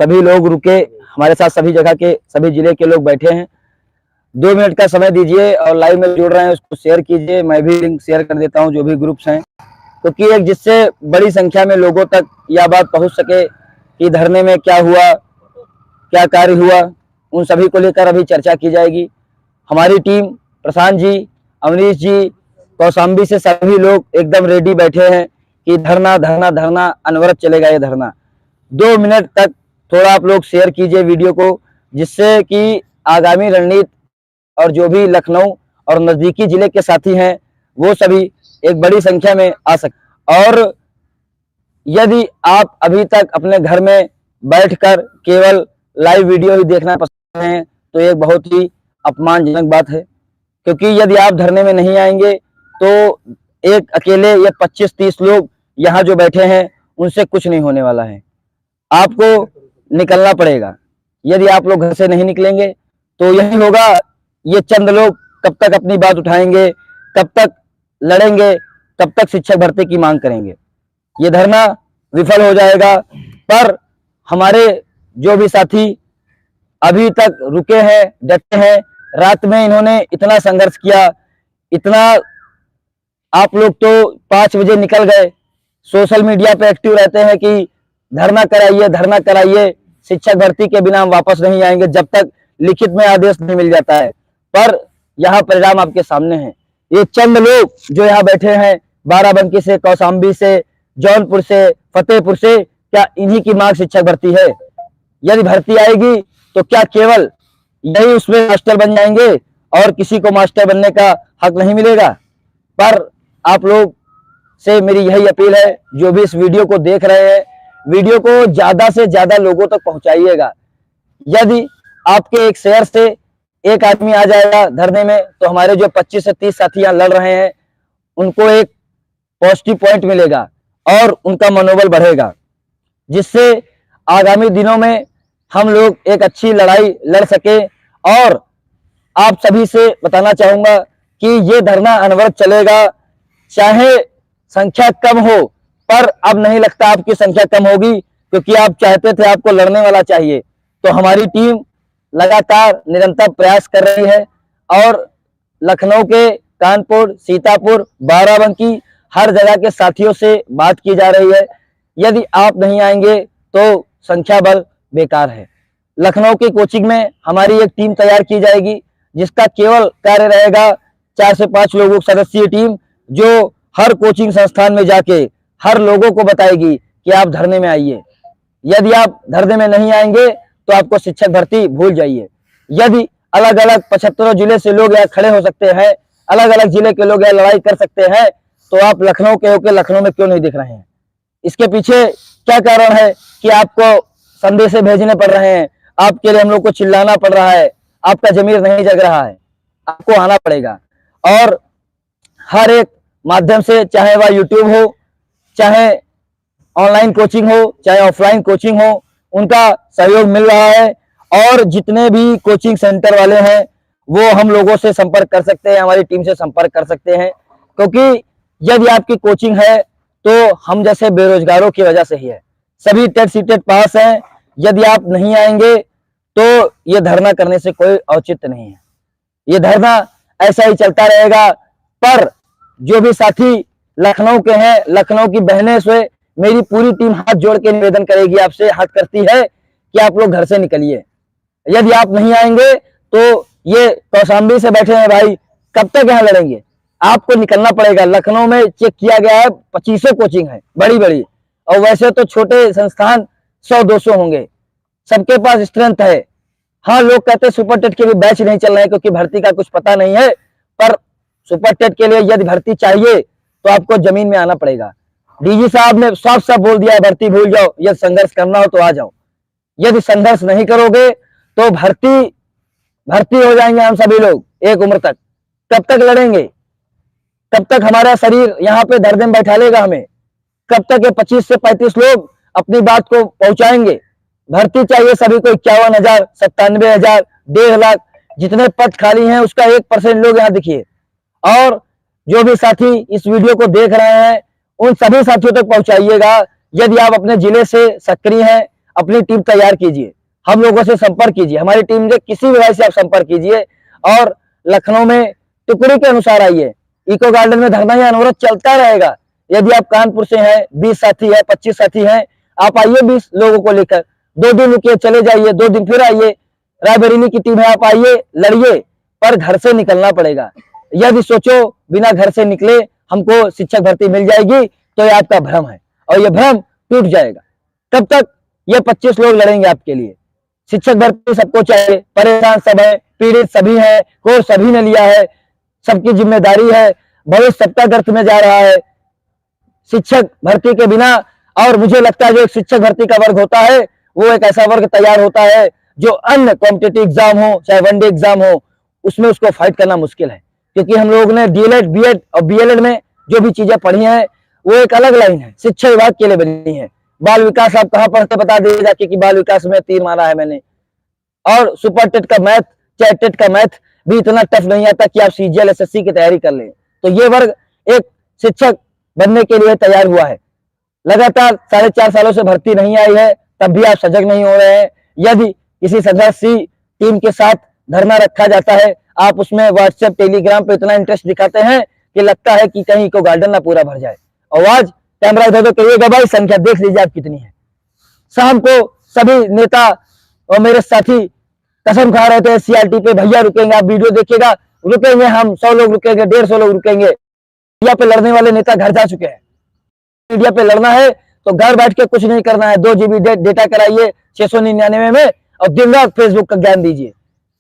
सभी लोग रुके, हमारे साथ सभी जगह के सभी जिले के लोग बैठे हैं। 2 मिनट का समय दीजिए और लाइव में जुड़ रहे हैं उसको शेयर कीजिए। मैं भी लिंक शेयर कर देता हूं जो भी ग्रुप्स हैं, क्योंकि एक जिससे बड़ी संख्या में लोगों तक यह बात पहुंच सके कि धरने में क्या हुआ, क्या कार्य हुआ, उन सभी को लेकर अभी चर्चा की जाएगी। हमारी टीम प्रशांत जी, अमरीश जी, कौशाम्बी से सभी लोग एकदम रेडी बैठे हैं कि धरना धरना धरना अनवरत चलेगा ये धरना। 2 मिनट तक थोड़ा आप लोग शेयर कीजिए वीडियो को, जिससे कि आगामी रणनीति और जो भी लखनऊ और नजदीकी जिले के साथी हैं वो सभी एक बड़ी संख्या में आ सके। और यदि आप अभी तक अपने घर में बैठकर केवल लाइव वीडियो ही देखना पसंद हैं तो एक बहुत ही अपमानजनक बात है, क्योंकि यदि आप धरने में नहीं आएंगे तो एक अकेले ये 25-30 लोग यहाँ जो बैठे हैं उनसे कुछ नहीं होने वाला है। आपको निकलना पड़ेगा। यदि आप लोग घर से नहीं निकलेंगे तो यही होगा, ये चंद लोग कब तक अपनी बात उठाएंगे, कब तक लड़ेंगे, कब तक शिक्षक भर्ती की मांग करेंगे। ये धरना विफल हो जाएगा। पर हमारे जो भी साथी अभी तक रुके हैं, डटे हैं, रात में इन्होंने इतना संघर्ष किया, इतना, आप लोग तो 5 बजे निकल गए, सोशल मीडिया पे एक्टिव रहते हैं कि धरना कराइए, धरना कराइए, शिक्षक भर्ती के बिना हम वापस नहीं आएंगे जब तक लिखित में आदेश नहीं मिल जाता है। पर यहाँ परिणाम आपके सामने है। ये चंद लोग जो यहाँ बैठे हैं, बाराबंकी से, कौशाम्बी से, जौनपुर से, फतेहपुर से, क्या इन्हीं की मांग शिक्षक भर्ती है? यदि भर्ती आएगी तो क्या केवल यही उसमें मास्टर बन जाएंगे और किसी को मास्टर बनने का हक नहीं मिलेगा? पर आप लोग से मेरी यही अपील है, जो भी इस वीडियो को देख रहे हैं, वीडियो को ज्यादा से ज्यादा लोगों तक पहुंचाइएगा। यदि आपके एक शेयर से एक आदमी आ जाएगा धरने में तो हमारे जो 25 से 30 साथी यहाँ लड़ रहे हैं उनको एक पॉजिटिव पॉइंट मिलेगा और उनका मनोबल बढ़ेगा, जिससे आगामी दिनों में हम लोग एक अच्छी लड़ाई लड़ सके। और आप सभी से बताना चाहूंगा कि ये धरना अनवरत चलेगा, चाहे संख्या कम हो, पर अब नहीं लगता आपकी संख्या कम होगी, क्योंकि आप चाहते थे, आपको लड़ने वाला चाहिए। तो हमारी टीम लगातार निरंतर प्रयास कर रही है और लखनऊ के कानपुर, सीतापुर, बाराबंकी हर जगह के साथियों से बात की जा रही है। यदि आप नहीं आएंगे तो संख्या बल बेकार है। लखनऊ की कोचिंग में हमारी एक टीम तैयार की जाएगी, जिसका केवल कार्य रहेगा 4 से 5 लोगों की सदस्यीय टीम, जो हर कोचिंग संस्थान में जाके हर लोगों को बताएगी कि आप धरने में आइए। यदि आप धरने में नहीं आएंगे तो आपको शिक्षक भर्ती भूल जाइए। यदि अलग अलग 75 जिले से लोग यहाँ खड़े हो सकते हैं, अलग अलग जिले के लोग यहाँ लड़ाई कर सकते हैं, तो आप लखनऊ के होकर लखनऊ में क्यों नहीं दिख रहे हैं? इसके पीछे क्या कारण है कि आपको संदेश भेजने पड़ रहे हैं, आपके लिए हम लोग को चिल्लाना पड़ रहा है, आपका जमीर नहीं जग रहा है? आपको आना पड़ेगा और हर एक माध्यम से, चाहे वह यूट्यूब हो, चाहे ऑनलाइन कोचिंग हो, चाहे ऑफलाइन कोचिंग हो, उनका सहयोग मिल रहा है। और जितने भी कोचिंग सेंटर वाले हैं वो हम लोगों से संपर्क कर सकते हैं, हमारी टीम से संपर्क कर सकते हैं, क्योंकि यदि आपकी कोचिंग है तो हम जैसे बेरोजगारों की वजह से ही है। सभी टेट सीटेट पास हैं। यदि आप नहीं आएंगे तो ये धरना करने से कोई औचित्य नहीं है। ये धरना ऐसा ही चलता रहेगा। पर जो भी साथी लखनऊ के हैं, लखनऊ की बहनें से मेरी पूरी टीम हाथ जोड़ के निवेदन करेगी, आपसे हाथ करती है कि आप लोग घर से निकलिए। यदि आप नहीं आएंगे तो ये कौशाम्बी से बैठे हैं भाई, कब तक यहाँ लड़ेंगे? आपको निकलना पड़ेगा। लखनऊ में चेक किया गया है 25 कोचिंग है, बड़ी बड़ी, और वैसे तो छोटे संस्थान 100-200 होंगे, सबके पास स्ट्रेंथ है। हाँ, लोग कहते हैं सुपर टेट के भी बैच नहीं चल रहे हैं क्योंकि भर्ती का कुछ पता नहीं है, पर सुपर टेट के लिए यदि भर्ती चाहिए तो आपको जमीन में आना पड़ेगा। डीजी साहब ने साफ साफ बोल दिया है, भर्ती भूल जाओ, यदि संघर्ष करना हो तो आ जाओ। यदि संघर्ष नहीं करोगे तो भर्ती हो जाएंगे हम सभी लोग एक उम्र तक। कब तक लड़ेंगे? कब तक हमारा शरीर यहाँ पे धरने में बैठा लेगा हमें? कब तक ये 25 से 35 लोग अपनी बात को पहुंचाएंगे? भर्ती चाहिए सभी को 51,000, 97,000, 1.5 लाख, जितने पद खाली हैं उसका 1% लोग यहाँ दिखिए। और जो भी साथी इस वीडियो को देख रहे हैं उन सभी साथियों तक पहुंचाइएगा। यदि आप अपने जिले से सक्रिय हैं, अपनी टीम तैयार कीजिए, हम लोगों से संपर्क कीजिए, हमारी टीम से किसी भी भाई से आप संपर्क कीजिए और लखनऊ में टुकड़ी के अनुसार आइए। इको गार्डन में धरना या अनवरत चलता रहेगा। यदि आप कानपुर से हैं, 20 साथी है, 25 साथी हैं, आप आइए 20 लोगों को लेकर, 2 दिन रुकिए, चले जाइए, 2 दिन फिर आइए। रायबरेली की टीम है, आप आइए, लड़िए, पर घर से निकलना पड़ेगा। यदि सोचो बिना घर से निकले हमको शिक्षक भर्ती मिल जाएगी तो ये आपका भ्रम है और ये भ्रम टूट जाएगा। तब तक ये 25 लोग लड़ेंगे आपके लिए। शिक्षक भर्ती सबको चाहिए, परेशान सब है, पीड़ित सभी है, कोर्स सभी ने लिया है, सबकी जिम्मेदारी है, भविष्य सबका गर्त में जा रहा है। शिक्षक भर्ती के बिना, और मुझे लगता है जो एक शिक्षक भर्ती का वर्ग होता है वो एक ऐसा वर्ग तैयार होता है जो अन्य कॉम्पिटिटिव एग्जाम हो, चाहे वनडे एग्जाम हो, उसमें उसको फाइट करना मुश्किल है। क्योंकि हम लोगों ने डीएलएड, बीएड और बीएलएड में जो भी चीजें पढ़ी हैं वो एक अलग लाइन है, शिक्षा विभाग के लिए बनी है। बाल विकास आप कहाँ पढ़ते बता दीजिए जाके कि बाल विकास में तीर मारा है मैंने। और सुपर टेट का मैथ, चाहे टेट का मैथ भी इतना टफ नहीं आता कि आप सीजीएल एसएससी की तैयारी कर लें। तो ये वर्ग एक शिक्षक बनने के लिए तैयार हुआ है। लगातार 4.5 सालों से भर्ती नहीं आई है, तब भी आप सजग नहीं हो रहे हैं। यदि किसी संघर्षी टीम के साथ धरना रखा जाता है, आप उसमें व्हाट्सएप, टेलीग्राम पे इतना इंटरेस्ट दिखाते हैं कि लगता है कि कहीं को गार्डन ना पूरा भर जाए। और आज कैमरा इधर तो कहिएगा भाई, संख्या देख लीजिए आप कितनी है। शाम को सभी नेता और मेरे साथी कसम खा रहे थे सीआरटी पे, भैया रुकेंगे, आप वीडियो देखिएगा, रुकेंगे हम, 100 लोग रुकेंगे, 150 लोग रुकेंगे। मीडिया पे लड़ने वाले नेता घर जा चुके हैं। मीडिया पे लड़ना है तो घर बैठ के कुछ नहीं करना है, 2 GB डेटा कराइए 699 में और दिन रात फेसबुक का ज्ञान दीजिए।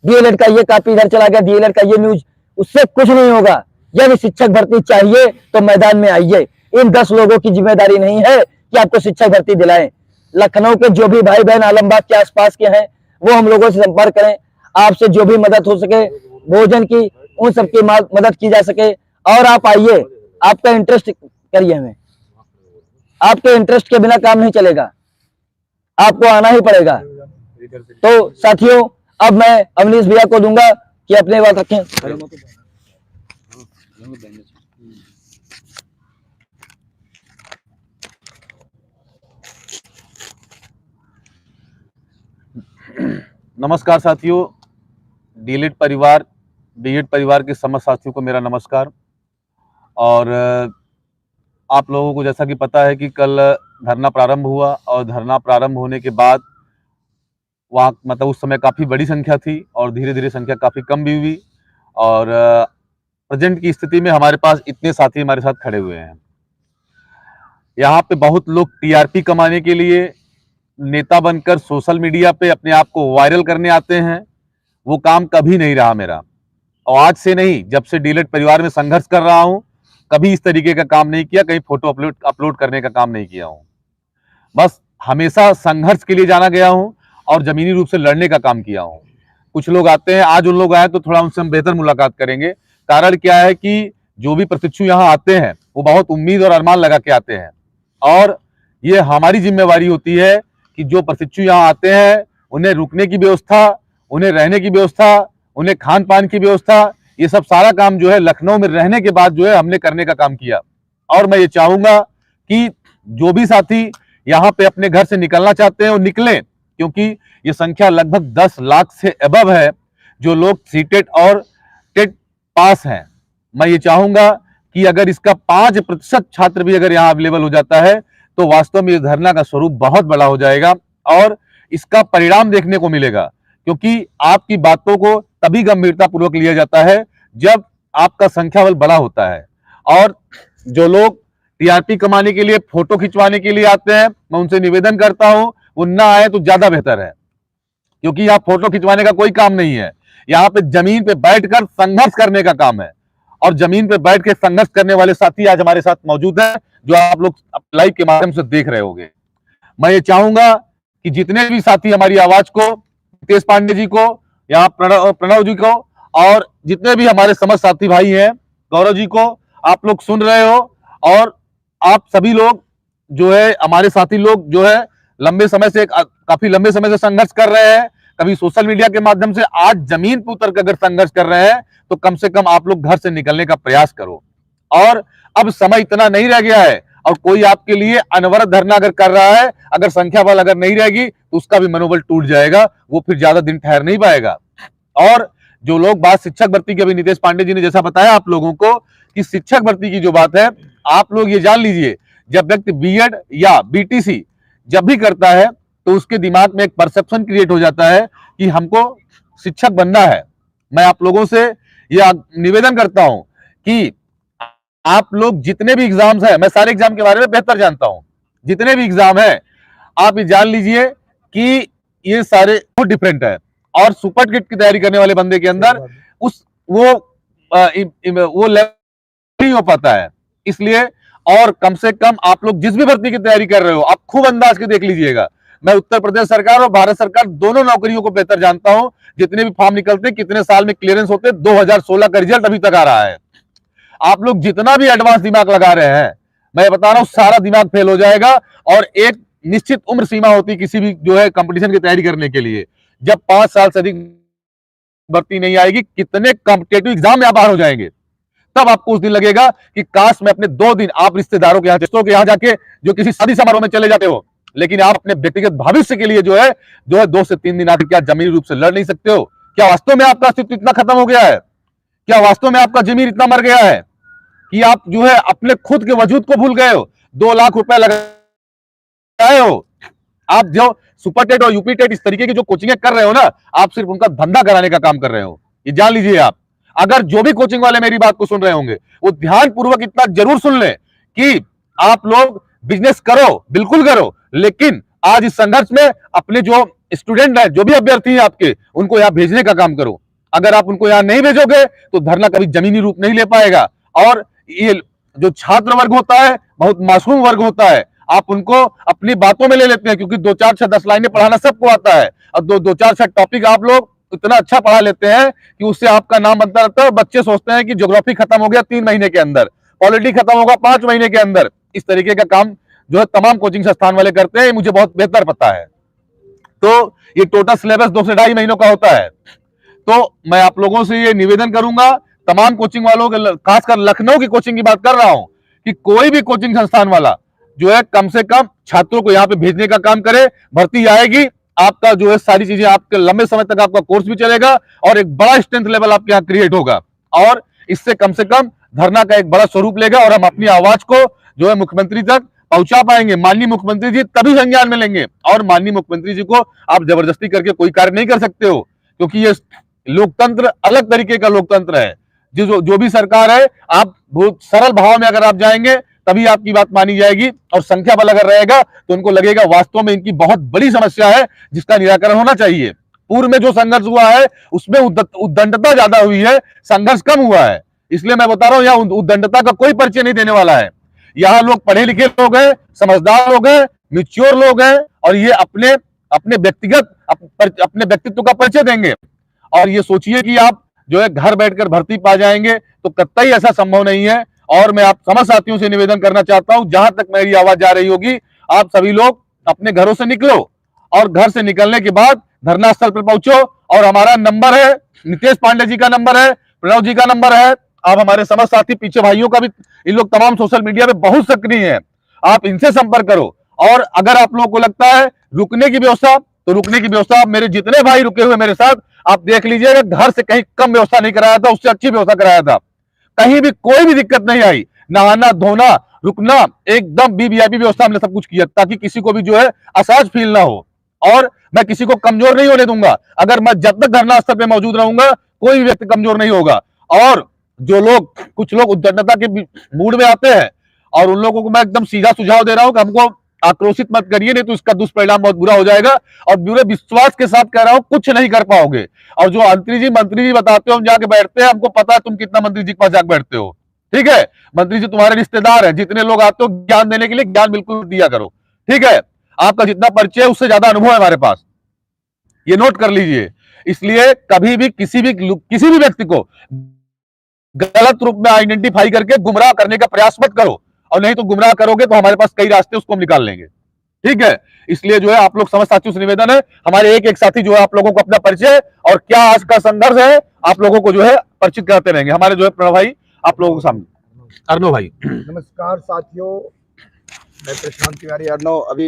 डीएलएड का ये कॉपी इधर चला गया, डीएलएड का ये न्यूज, उससे कुछ नहीं होगा। यदि शिक्षक भर्ती चाहिए तो मैदान में आइए। इन 10 लोगों की जिम्मेदारी नहीं है कि आपको शिक्षक भर्ती दिलाएं। लखनऊ के जो भी भाई बहन आलमबाग के आसपास के हैं वो हम लोगों से संपर्क करें। आपसे जो भी मदद हो सके, भोजन की, उन सबकी मदद की जा सके, और आप आइए, आपका इंटरेस्ट करिए हमें। आपके इंटरेस्ट के बिना काम नहीं चलेगा, आपको आना ही पड़ेगा। तो साथियों, अब मैं अवनीश भैया को दूंगा कि अपने बात रखें। नमस्कार साथियों, डीएलएड परिवार, बीएड परिवार के समस्त साथियों को मेरा नमस्कार। और आप लोगों को जैसा कि पता है कि कल धरना प्रारंभ हुआ और धरना प्रारंभ होने के बाद वहाँ मतलब उस समय काफ़ी बड़ी संख्या थी और धीरे धीरे संख्या काफ़ी कम भी हुई। और प्रेजेंट की स्थिति में हमारे पास इतने साथी हमारे साथ खड़े हुए हैं। यहाँ पे बहुत लोग टीआरपी कमाने के लिए नेता बनकर सोशल मीडिया पे अपने आप को वायरल करने आते हैं। वो काम कभी नहीं रहा मेरा, और आज से नहीं, जब से डीएलएड परिवार में संघर्ष कर रहा हूं, कभी इस तरीके का काम नहीं किया, कहीं फोटो अपलोड करने का काम नहीं किया हूं। बस हमेशा संघर्ष के लिए जाना गया हूं और जमीनी रूप से लड़ने का काम किया हूं। कुछ लोग आते हैं, आज उन लोग आए तो थोड़ा उनसे हम बेहतर मुलाकात करेंगे। कारण क्या है कि जो भी प्रशिक्षु यहाँ आते हैं वो बहुत उम्मीद और अरमान लगा के आते हैं, और ये हमारी जिम्मेवारी होती है कि जो प्रशिक्षु यहाँ आते हैं उन्हें रुकने की व्यवस्था, उन्हें रहने की व्यवस्था, उन्हें खान पान की व्यवस्था, ये सब सारा काम जो है लखनऊ में रहने के बाद जो है हमने करने का काम किया। और मैं ये चाहूंगा कि जो भी साथी यहाँ पे अपने घर से निकलना चाहते हैं वो निकलें, क्योंकि ये संख्या लगभग 10 लाख से अबव है जो लोग सीटेट और टेट पास हैं। मैं ये चाहूंगा कि अगर इसका 5% छात्र भी अगर यहाँ अवेलेबल हो जाता है तो वास्तव में इस धरना का स्वरूप बहुत बड़ा हो जाएगा और इसका परिणाम देखने को मिलेगा। क्योंकि आपकी बातों को तभी गंभीरता पूर्वक लिया जाता है जब आपका संख्या बल बड़ा होता है। और जो लोग टीआरपी कमाने के लिए, फोटो खिंचवाने के लिए आते हैं, मैं उनसे निवेदन करता हूं वो ना आए तो ज्यादा बेहतर है, क्योंकि यहाँ फोटो खिंचवाने का कोई काम नहीं है। यहाँ पे जमीन पे बैठकर संघर्ष करने का काम है, और जमीन पे बैठ के संघर्ष करने वाले साथी आज हमारे साथ मौजूद हैं, जो आप लोग लाइव के माध्यम से देख रहे होंगे। मैं ये चाहूंगा कि जितने भी साथी हमारी आवाज को, नितेश पांडे जी को, यहाँ प्रणव जी को, और जितने भी हमारे समस्त साथी भाई हैं, गौरव जी को, आप लोग सुन रहे हो, और आप सभी लोग जो है हमारे साथी लोग जो है काफी लंबे समय से संघर्ष कर रहे हैं, कभी सोशल मीडिया के माध्यम से, आज जमीन पर उतर कर अगर संघर्ष कर रहे हैं तो कम से कम आप लोग घर से निकलने का प्रयास करो। और अब समय इतना नहीं रह गया है, और कोई आपके लिए अनवरत धरना अगर कर रहा है, अगर संख्या बल अगर नहीं रहेगी तो उसका भी मनोबल टूट जाएगा, वो फिर ज्यादा दिन ठहर नहीं पाएगा। और जो लोग बात शिक्षक भर्ती की, अभी नितेश पांडे जी ने जैसा बताया आप लोगों को कि शिक्षक भर्ती की जो बात है, आप लोग ये जान लीजिए, जब व्यक्ति बीएड या बीटीसी जब भी करता है तो उसके दिमाग में एक परसेप्शन क्रिएट हो जाता है कि हमको शिक्षक बनना है। मैं आप लोगों से यह निवेदन करता हूं कि आप लोग जितने भी एग्जाम्स हैं, मैं सारे एग्जाम के बारे में बेहतर जानता हूं, जितने भी एग्जाम हैं आप ये जान लीजिए कि ये सारे बहुत डिफरेंट है। और सुपर किट की तैयारी करने वाले बंदे के अंदर वो लेवल नहीं हो पाता है। इसलिए और कम से कम आप लोग जिस भी भर्ती की तैयारी कर रहे हो, आप खूब अंदाज के देख लीजिएगा। मैं उत्तर प्रदेश सरकार और भारत सरकार दोनों नौकरियों को बेहतर जानता हूं। जितने भी फॉर्म निकलते हैं, कितने साल में क्लियरेंस होते हैं, 2016 का रिजल्ट अभी तक आ रहा है। आप लोग जितना भी एडवांस दिमाग लगा रहे हैं, मैं बता रहा हूं सारा दिमाग फेल हो जाएगा। और एक निश्चित उम्र सीमा होती किसी भी जो है कंपटीशन की तैयारी करने के लिए, जब 5 साल से अधिक भर्ती नहीं आएगी, कितने कॉम्पिटेटिव एग्जाम में आप बाहर हो जाएंगे, तब आपको उस दिन लगेगा कि काश मैं अपने 2 दिन, आप रिश्तेदारों के यहाँ, दोस्तों के यहाँ जाके जो किसी शादी समारोह में चले जाते हो, लेकिन आप अपने व्यक्तिगत भविष्य के लिए जो है 2 से 3 दिन आकर क्या जमीनी रूप से लड़ नहीं सकते हो? क्या वास्तव में आपका अस्तित्व इतना खत्म हो गया है? क्या वास्तव में आपका जमीन इतना मर गया है कि आप जो है अपने खुद के वजूद को भूल गए हो? 2 लाख रुपए लगाए हो, आप जो सुपर टेट और यूपी टेट इस तरीके की जो कोचिंग कर रहे हो ना, आप सिर्फ उनका धंधा कराने का काम कर रहे हो, ये जान लीजिए आप। अगर जो भी कोचिंग वाले मेरी बात को सुन रहे होंगे, वो ध्यानपूर्वक इतना जरूर सुन लें कि आप लोग बिजनेस करो, बिल्कुल करो, लेकिन आज इस संघर्ष में अपने जो स्टूडेंट है, जो भी अभ्यर्थी हैं आपके, उनको यहाँ भेजने का काम करो। अगर आप उनको यहाँ नहीं भेजोगे तो धरना कभी जमीनी रूप नहीं ले पाएगा। और ये जो छात्र वर्ग होता है, बहुत मासूम वर्ग होता है, आप उनको अपनी बातों में ले लेते हैं, क्योंकि 2 4 6 10 लाइनें पढ़ाना सबको आता है, और 2 4 6 टॉपिक आप लोग इतना अच्छा पढ़ा लेते हैं कि उससे आपका नाम बनता रहता है। बच्चे सोचते हैं कि ज्योग्राफी खत्म हो गया 3 महीने के अंदर, पॉलिटी खत्म होगा 5 महीने के अंदर। इस तरीके का काम जो है तमाम कोचिंग संस्थान वाले करते हैं, मुझे बहुत बेहतर पता है। तो ये टोटल सिलेबस 2 से 2.5 महीनों का होता है। तो मैं आप लोगों से ये निवेदन करूंगा, तमाम कोचिंग वालों के, खासकर लखनऊ की कोचिंग की बात कर रहा हूं, कि कोई भी कोचिंग संस्थान वाला जो है कम से कम छात्रों को यहाँ पे भेजने का काम करे। भर्ती आएगी, आपका जो है सारी चीजें, आपके लंबे समय तक आपका कोर्स भी चलेगा और एक बड़ा स्ट्रेंथ लेवल आपके यहाँ क्रिएट होगा, और इससे कम से कम धरना का एक बड़ा स्वरूप लेगा और हम अपनी आवाज को जो है मुख्यमंत्री तक पहुंचा पाएंगे। माननीय मुख्यमंत्री जी तभी संज्ञान में लेंगे, और माननीय मुख्यमंत्री जी को आप जबरदस्ती करके कोई कार्य नहीं कर सकते हो, क्योंकि ये लोकतंत्र अलग तरीके का लोकतंत्र है। जो भी सरकार है, आप बहुत सरल भाव में अगर आप जाएंगे तभी आपकी बात मानी जाएगी, और संख्या बल अगर रहेगा तो उनको लगेगा वास्तव में इनकी बहुत बड़ी समस्या है जिसका निराकरण होना चाहिए। पूर्व में जो संघर्ष हुआ है उसमें उद्दंडता ज्यादा हुई है, संघर्ष कम हुआ है। इसलिए मैं बता रहा हूं, यहाँ उद्दंडता का कोई परिचय नहीं देने वाला है। यहाँ लोग पढ़े लिखे लोग हैं, समझदार लोग हैं, मिच्योर लोग हैं, और ये अपने व्यक्तित्व का परिचय देंगे। और ये सोचिए कि आप जो है घर बैठकर भर्ती पा जाएंगे, तो कतई ऐसा संभव नहीं है। और मैं आप समस्त साथियों से निवेदन करना चाहता हूं, जहां तक मेरी आवाज जा रही होगी, आप सभी लोग अपने घरों से निकलो, और घर से निकलने के बाद धरना स्थल पर पहुंचो। और हमारा नंबर है, नितेश पांडे जी का नंबर है, प्रणव जी का नंबर है, आप हमारे समस्त साथी पीछे भाइयों का भी, इन लोग तमाम सोशल मीडिया पे बहुत सक्रिय हैं, आप इनसे संपर्क करो। और अगर आप लोगों को लगता है रुकने की व्यवस्था, तो रुकने की व्यवस्था मेरे जितने भाई रुके हुए मेरे साथ, आप देख लीजिएगा, घर से कहीं कम व्यवस्था नहीं कराया था, उससे अच्छी व्यवस्था कराया था। कहीं भी कोई भी दिक्कत नहीं आई, नहाना धोना रुकना एकदम वीवीआईपी व्यवस्था हमने सब कुछ किया, ताकि किसी को भी जो है असहज फील ना हो। और मैं किसी को कमजोर नहीं होने दूंगा। अगर मैं जब तक धरना स्थल पे मौजूद रहूंगा, कोई भी व्यक्ति कमजोर नहीं होगा। और जो लोग, कुछ लोग उद्दंडता के मूड में आते हैं, और उन लोगों को मैं एकदम सीधा सुझाव दे रहा हूं कि हमको आक्रोशित मत करिए, नहीं तो इसका दुष्परिणाम बहुत बुरा हो जाएगा। और पूरे विश्वास के साथ कह रहा हूं, कुछ नहीं कर पाओगे। और जो मंत्री जी बताते हो, हम जाके बैठते हैं, हमको पता है तुम कितना मंत्री जी के पास जाके बैठते हो, ठीक है। मंत्री जी तुम्हारे रिश्तेदार है, जितने लोग आते हो ज्ञान देने के लिए, ज्ञान बिल्कुल दिया करो, ठीक है। आपका जितना परिचय है उससे ज्यादा अनुभव है हमारे पास, ये नोट कर लीजिए। इसलिए कभी भी किसी भी व्यक्ति को गलत रूप में आइडेंटिफाई करके गुमराह करने का प्रयास मत करो, और नहीं तो गुमराह करोगे तो हमारे पास कई रास्ते उसको हम निकाल लेंगे, ठीक है। इसलिए जो है आप लोग समस्त साथियों से निवेदन है, हमारे एक साथी जो है आप लोगों को अपना परिचय और क्या आज का संघर्ष है आप लोगों को जो है परिचित कराते रहेंगे। हमारे जो है प्रणव भाई आप लोगों के सामने, अर्णव भाई। नमस्कार साथियों, मैं प्रशांत तिवारी अर्नव। अभी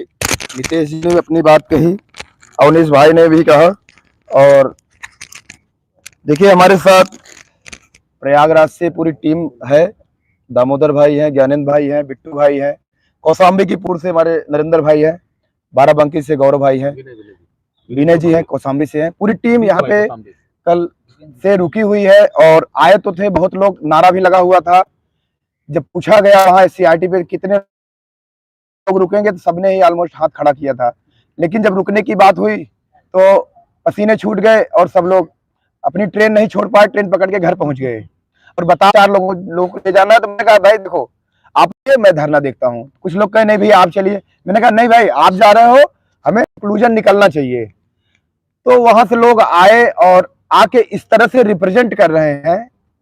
नितेश जी ने अपनी बात कही, अवनीश भाई ने भी कहा। और देखिए हमारे साथ प्रयागराज से पूरी टीम है। दामोदर भाई हैं, ज्ञानेंद्र भाई हैं, बिट्टू भाई हैं, कौशाम्बी की पूर्व से हमारे नरेंद्र भाई हैं, बाराबंकी से गौरव भाई हैं, विनय जी हैं, कौशाम्बी से हैं। पूरी टीम यहाँ पे कल से रुकी हुई है और आए तो थे बहुत लोग, नारा भी लगा हुआ था। जब पूछा गया वहाँ SCRT पे कितने लोग रुकेंगे तो सबने ही ऑलमोस्ट हाथ खड़ा किया था। लेकिन जब रुकने की बात हुई तो पसीने छूट गए और सब लोग अपनी ट्रेन नहीं छोड़ पाए, ट्रेन पकड़ के घर पहुंच गए। और बता 4 लोगों को ले जाना है, तो मैंने कहा भाई देखो आप मैं धरना देखता हूँ। कुछ लोग कहे नहीं भाई आप चलिए, मैंने कहा नहीं भाई आप जा रहे हो, हमें कंक्लूजन निकलना चाहिए। तो वहां से लोग आए और आके इस तरह से रिप्रेजेंट कर रहे हैं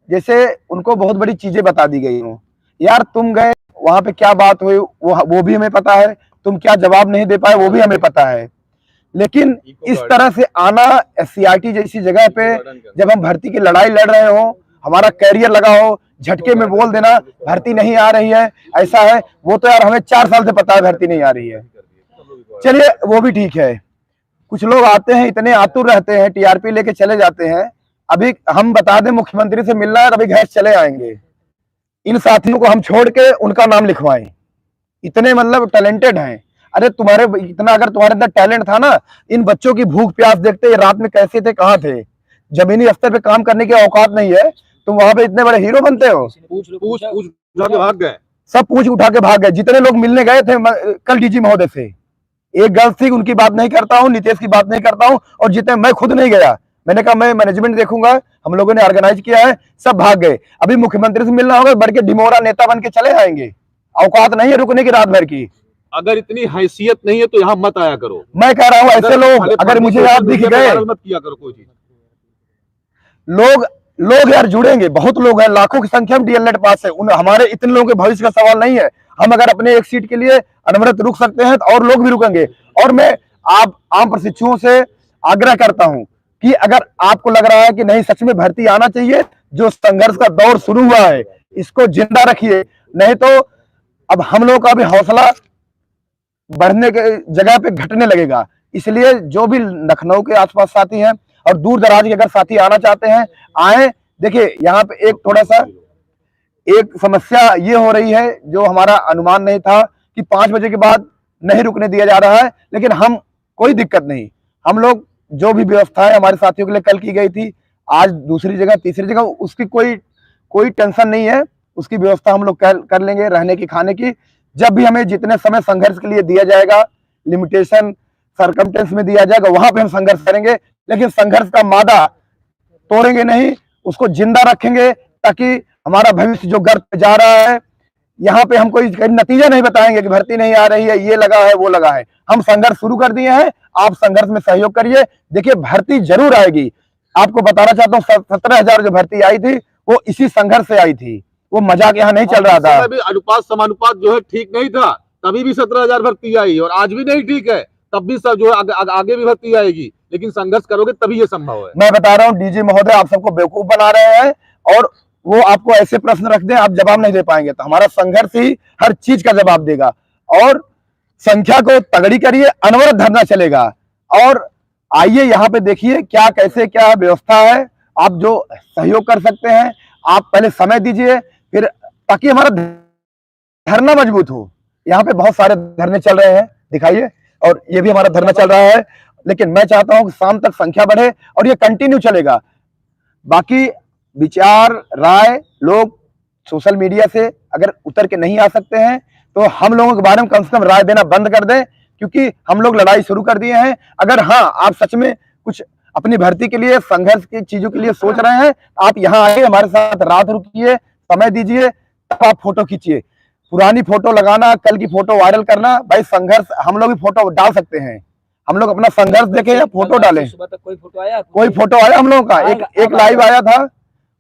जैसे उनको बहुत बड़ी चीजें बता दी गई हो। यार तुम गए वहां पे क्या बात हुई वो भी हमें पता है, तुम क्या जवाब नहीं दे पाए वो भी हमें पता है। लेकिन इस तरह से आना SCRT जैसी जगह पे जब हम भर्ती की लड़ाई लड़ रहे हो, हमारा कैरियर लगा हो, झटके में बोल देना भर्ती नहीं आ रही है, ऐसा है वो तो यार हमें 4 साल से पता है भर्ती नहीं आ रही है। चलिए वो भी ठीक है। कुछ लोग आते हैं इतने आतुर रहते हैं, TRP लेके चले जाते हैं। अभी हम बता दें मुख्यमंत्री से मिलना है, अभी घर चले आएंगे। इन साथियों को हम छोड़ के उनका नाम लिखवाएं, इतने मतलब टैलेंटेड हैं। अरे तुम्हारे इतना अगर तुम्हारे अंदर टैलेंट था ना, इन बच्चों की भूख प्यास देखते रात में कैसे थे, कहाँ थे। जमीनी स्तर पे काम करने की औकात नहीं है, तुम वहां पे इतने बड़े हीरो बनते हो। पूछ उठा के भाग गए, सब पूछ उठा के भाग गए। जितने लोग मिलने गए थे कल DG महोदय से, एक गर्ल्स थी उनकी बात नहीं करता हूँ, नितेश की बात नहीं करता हूँ, और जितने मैं खुद नहीं गया, मैंने कहा मैं मैनेजमेंट देखूंगा, हम लोगों ने ऑर्गेनाइज किया है, सब भाग गए। अभी मुख्यमंत्री से मिलना होगा, बढ़ के ढिमोरा नेता बन के चले आएंगे। औकात नहीं है रुकने की रात भर की। अगर इतनी हैसियत नहीं है तो यहाँ मत आया करो। मैं कह रहा हूँ ऐसे लोग अगर मुझे याद दिख गए, मत किया करो कोई चीज। लोग यार जुड़ेंगे, बहुत लोग हैं, लाखों की संख्या में DLED पास है। उन हमारे इतने लोगों के भविष्य का सवाल नहीं है। हम अगर अपने एक सीट के लिए अनवरत रुक सकते हैं तो और लोग भी रुकेंगे। और मैं आप आम प्रशिक्षुओं से आग्रह करता हूं कि अगर आपको लग रहा है कि नहीं सच में भर्ती आना चाहिए, जो संघर्ष का दौर शुरू हुआ है इसको जिंदा रखिए, नहीं तो अब हम लोगों का भी हौसला बढ़ने के जगह पे घटने लगेगा। इसलिए जो भी लखनऊ के आसपास साथी हैं और दूर दराज के अगर साथी आना चाहते हैं आए। देखिए यहाँ पे एक थोड़ा सा एक समस्या ये हो रही है जो हमारा अनुमान नहीं था कि 5 बजे के बाद नहीं रुकने दिया जा रहा है, लेकिन हम कोई दिक्कत नहीं, हम लोग जो भी व्यवस्था है हमारे साथियों के लिए कल की गई थी, आज दूसरी जगह तीसरी जगह, उसकी कोई टेंशन नहीं है। उसकी व्यवस्था हम लोग कर लेंगे, रहने की खाने की। जब भी हमें जितने समय संघर्ष के लिए दिया जाएगा, लिमिटेशन सरकमटेंस में दिया जाएगा, वहां पे हम संघर्ष करेंगे। लेकिन संघर्ष का मादा तोड़ेंगे नहीं, उसको जिंदा रखेंगे, ताकि हमारा भविष्य जो गर्त पे जा रहा है, यहाँ पे हम कोई नतीजा नहीं बताएंगे कि भर्ती नहीं आ रही है, ये लगा है वो लगा है। हम संघर्ष शुरू कर दिए हैं, आप संघर्ष में सहयोग करिए। देखिए भर्ती जरूर आएगी। आपको बताना चाहता हूँ 17,000 जो भर्ती आई थी वो इसी संघर्ष से आई थी, वो मजाक यहाँ नहीं चल रहा था। अनुपात समानुपात जो है ठीक नहीं था, तभी भी 17,000 भर्ती आई, और आज भी नहीं ठीक है, तब भी सब जो है आगे भी भर्ती आएगी। लेकिन संघर्ष करोगे तभी ये संभव है। मैं बता रहा हूँ DG महोदय आप सबको बेवकूफ बना रहे हैं, और वो आपको ऐसे प्रश्न रख दें आप जवाब नहीं दे पाएंगे, तो हमारा संघर्ष ही हर चीज का जवाब देगा। और संख्या को तगड़ी करिए, अनवरत धरना चलेगा। और आइए यहाँ पे देखिए क्या कैसे क्या व्यवस्था है। आप जो सहयोग कर सकते हैं आप पहले समय दीजिए, फिर ताकि हमारा धरना मजबूत हो। यहाँ पे बहुत सारे धरने चल रहे हैं, दिखाइए, और ये भी हमारा धरना चल रहा है। लेकिन मैं चाहता हूँ कि शाम तक संख्या बढ़े और ये कंटिन्यू चलेगा। बाकी विचार राय लोग सोशल मीडिया से अगर उतर के नहीं आ सकते हैं तो हम लोगों के बारे में कम से कम राय देना बंद कर दें, क्योंकि हम लोग लड़ाई शुरू कर दिए हैं। अगर हाँ आप सच में कुछ अपनी भर्ती के लिए संघर्ष की चीजों के लिए सोच रहे हैं, आप यहाँ आइए, हमारे साथ रात रुकिए, समय दीजिए, तब आप फोटो खींचिए। पुरानी फोटो लगाना, कल की फोटो वायरल करना, भाई संघर्ष हम लोग भी फोटो डाल सकते हैं। हम लोग अपना संघर्ष देखें या फोटो डालें। सुबह तक कोई फोटो आया हम लोगों का, एक लाइव आया था,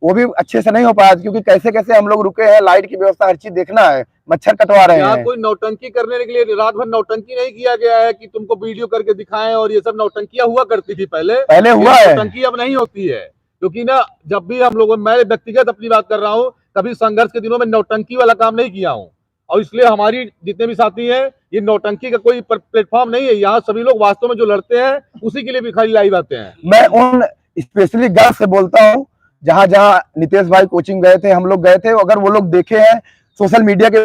वो भी अच्छे से नहीं हो पाया क्योंकि कैसे कैसे हम लोग रुके हैं, लाइट की व्यवस्था हर चीज देखना है, मच्छर कटवा रहे हैं। कोई नौटंकी करने के लिए रात भर नौटंकी नहीं किया गया है कि तुमको वीडियो करके दिखाएं, और ये सब नौटंकियां हुआ करती थी पहले हुआ है, नौटंकी अब नहीं होती है। क्योंकि ना जब भी हम लोगों, मैं व्यक्तिगत अपनी बात कर रहा हूँ, कभी संघर्ष के दिनों में नौटंकी वाला काम नहीं किया हूँ। और इसलिए हमारी जितने भी साथी हैं, ये नौटंकी का कोई प्लेटफॉर्म नहीं है। यहाँ सभी लोग वास्तव में जो लड़ते हैं उसी के लिए भी खाली लाइव आते हैं। मैं उन स्पेशली गर्ल्स से बोलता हूँ, जहां जहां नितेश भाई कोचिंग गए थे, हम लोग गए थे, अगर वो लोग देखे हैं सोशल मीडिया के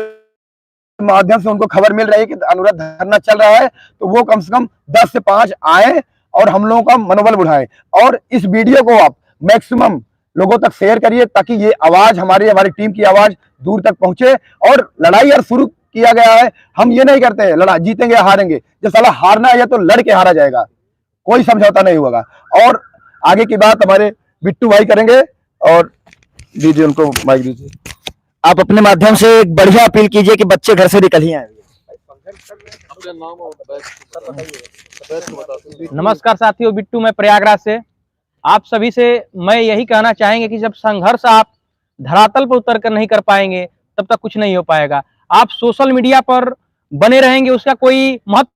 माध्यम से, उनको खबर मिल रही है कि अनुरोध धरना चल रहा है, तो वो कम से कम 10 से 5 आए और हम लोगों का मनोबल बढ़ाएं। और इस वीडियो को आप मैक्सिमम लोगों तक शेयर करिए, ताकि ये आवाज हमारी टीम की आवाज दूर तक पहुंचे। और लड़ाई यार शुरू किया गया है, हम ये नहीं करते हैं लड़ा जीतेंगे हारेंगे, जब साला हारना है तो लड़ के हारा जाएगा, कोई समझौता नहीं होगा। और आगे की बात हमारे बिट्टू भाई करेंगे, और दीजिए उनको माइक दीजिए। आप अपने माध्यम से एक बढ़िया अपील कीजिए कि बच्चे घर से निकल ही आए। नमस्कार साथियों, बिट्टू मैं प्रयागराज से। आप सभी से मैं यही कहना चाहेंगे कि जब संघर्ष आप धरातल पर उतर कर नहीं कर पाएंगे तब तक कुछ नहीं हो पाएगा। आप सोशल मीडिया पर बने रहेंगे उसका कोई महत्व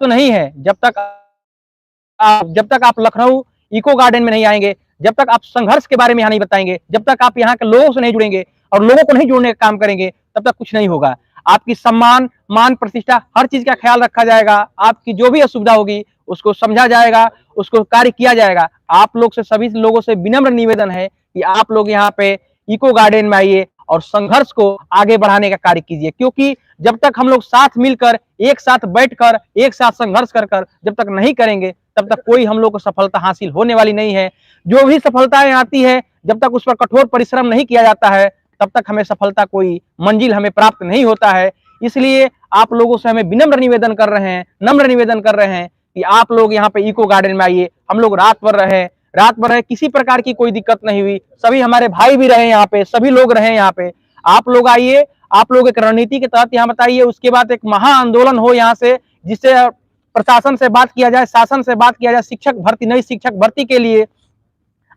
तो नहीं है। जब तक आप लखनऊ इको गार्डन में नहीं आएंगे, जब तक आप संघर्ष के बारे में यहाँ नहीं बताएंगे, जब तक आप यहाँ के लोगों से नहीं जुड़ेंगे और लोगों को नहीं जोड़ने का काम करेंगे, तब तक कुछ नहीं होगा। आपकी सम्मान, मान, प्रतिष्ठा, हर चीज का ख्याल रखा जाएगा। आपकी जो भी असुविधा होगी उसको समझा जाएगा, उसको कार्य किया जाएगा। आप लोग से, सभी लोगों से विनम्र निवेदन है कि आप लोग यहाँ पे इको गार्डन में आइए और संघर्ष को आगे बढ़ाने का कार्य कीजिए। क्योंकि जब तक हम लोग साथ मिलकर, एक साथ बैठकर, एक साथ संघर्ष कर जब तक नहीं करेंगे, तब तक कोई हम लोग को सफलता हासिल होने वाली नहीं है। जो भी सफलताएं आती है, जब तक उस पर कठोर परिश्रम नहीं किया जाता है, तब तक हमें सफलता, कोई मंजिल हमें प्राप्त नहीं होता है। इसलिए आप लोगों से हमें विनम्र निवेदन कर रहे हैं, नम्र निवेदन कर रहे हैं कि आप लोग यहाँ पे इको गार्डन में आइए। हम लोग रात भर रहे, किसी प्रकार की कोई दिक्कत नहीं हुई। सभी हमारे भाई भी रहे यहाँ पे, सभी लोग रहे यहाँ पे। आप लोग आइए, आप लोग एक रणनीति के तहत यहाँ बताइए, उसके बाद एक महा आंदोलन हो यहाँ से, जिससे प्रशासन से बात किया जाए, शासन से बात किया जाए, शिक्षक भर्ती, नई शिक्षक भर्ती के लिए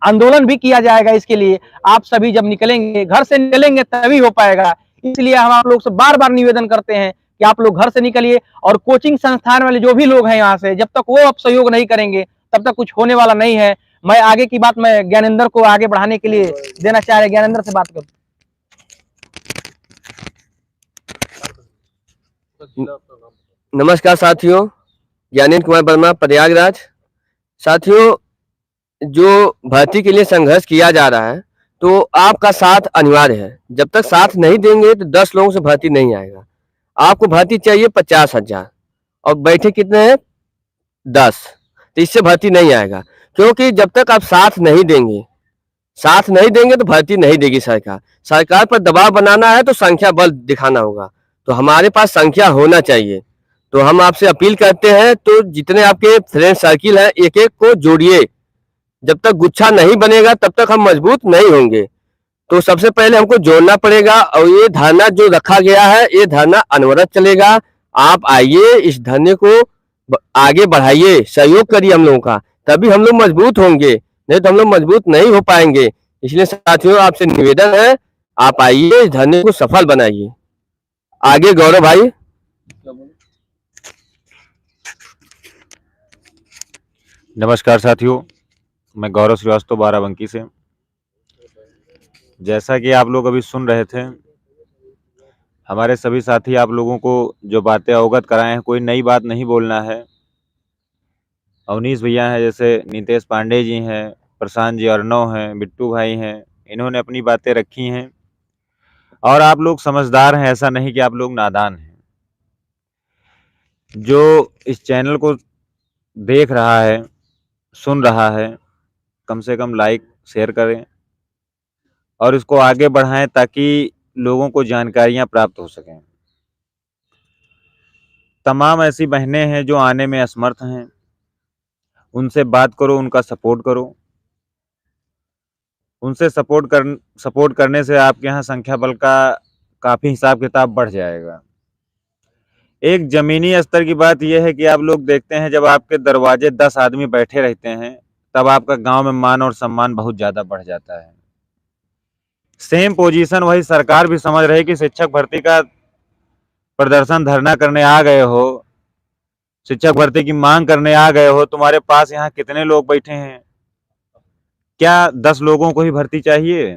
आंदोलन भी किया जाएगा। इसके लिए आप सभी जब निकलेंगे, घर से निकलेंगे, तभी हो पाएगा। इसलिए हम आप लोग से बार बार निवेदन करते हैं कि आप लोग घर से निकलिए। और कोचिंग संस्थान वाले जो भी लोग हैं यहाँ से, जब तक वो आप सहयोग नहीं करेंगे तब तक कुछ होने वाला नहीं है। मैं आगे की बात मैं ज्ञानेंद्र को आगे बढ़ाने के लिए देना चाह रहे, ज्ञानेंद्र से बात करूं। नमस्कार साथियों, ज्ञानेंद्र कुमार वर्मा, प्रयागराज। साथियों, जो भर्ती के लिए संघर्ष किया जा रहा है, तो आपका साथ अनिवार्य है। जब तक साथ नहीं देंगे तो 10 लोगों से भर्ती नहीं आएगा। आपको भर्ती चाहिए 50,000 और बैठे कितने हैं 10, तो इससे भर्ती नहीं आएगा। क्योंकि जब तक आप साथ नहीं देंगे तो भर्ती नहीं देगी सरकार। सरकार पर दबाव बनाना है तो संख्या बल दिखाना होगा, तो हमारे पास संख्या होना चाहिए। तो हम आपसे अपील करते हैं, तो जितने आपके फ्रेंड सर्किल हैं, एक एक को जोड़िए। जब तक गुच्छा नहीं बनेगा तब तक हम मजबूत नहीं होंगे। तो सबसे पहले हमको जोड़ना पड़ेगा। और ये धरना जो रखा गया है, ये धरना अनवरत चलेगा। आप आइए, इस धरने को आगे बढ़ाइए, सहयोग करिए हम लोगों का, तभी हम लोग मजबूत होंगे, नहीं तो हम लोग मजबूत नहीं हो पाएंगे। इसलिए साथियों, आपसे निवेदन है, आप आइए, इस धरने को सफल बनाइए। आगे गौरव भाई। नमस्कार साथियों, मैं गौरव श्रीवास्तव, बाराबंकी से। जैसा कि आप लोग अभी सुन रहे थे, हमारे सभी साथी आप लोगों को जो बातें अवगत कराए हैं, कोई नई बात नहीं बोलना है। अवनीश भैया हैं, जैसे नितेश पांडे जी हैं, प्रशांत जी अर्नव हैं, बिट्टू भाई हैं, इन्होंने अपनी बातें रखी हैं। और आप लोग समझदार हैं, ऐसा नहीं कि आप लोग नादान हैं। जो इस चैनल को देख रहा है, सुन रहा है, कम से कम लाइक शेयर करें और इसको आगे बढ़ाएं, ताकि लोगों को जानकारियां प्राप्त हो सकें। तमाम ऐसी बहनें हैं जो आने में असमर्थ हैं, उनसे बात करो, उनका सपोर्ट करो। उनसे सपोर्ट करने से आपके यहाँ संख्या बल का काफ़ी हिसाब किताब बढ़ जाएगा। एक ज़मीनी स्तर की बात यह है कि आप लोग देखते हैं, जब आपके दरवाजे 10 आदमी बैठे रहते हैं, तब आपका गांव में मान और सम्मान बहुत ज़्यादा बढ़ जाता है। सेम पोजीशन वही सरकार भी समझ रही कि शिक्षक भर्ती का प्रदर्शन धरना करने आ गए हो, शिक्षक भर्ती की मांग करने आ गए हो, तुम्हारे पास यहाँ कितने लोग बैठे हैं? क्या 10 लोगों को ही भर्ती चाहिए?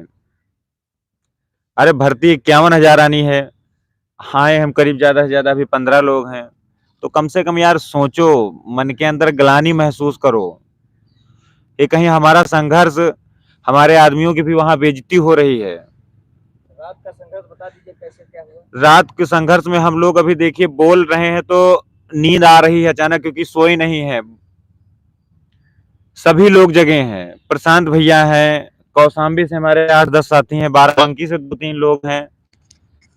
अरे भर्ती 51,000 आनी है, हाँ हम करीब ज्यादा से ज्यादा अभी 15 लोग हैं। तो कम से कम यार सोचो, मन के अंदर ग्लानि महसूस करो कि कहीं हमारा संघर्ष, हमारे आदमियों की भी वहां बेइज्जती हो रही है। रात का संघर्ष बता दीजिए कैसे क्या हुआ। रात के संघर्ष में हम लोग अभी देखिए बोल रहे हैं तो नींद आ रही है अचानक, क्योंकि सोए नहीं है। सभी लोग जगे हैं। प्रशांत भैया हैं, कौशाम्बी से हमारे 8-10 साथी हैं, बाराबंकी से 2-3 लोग हैं।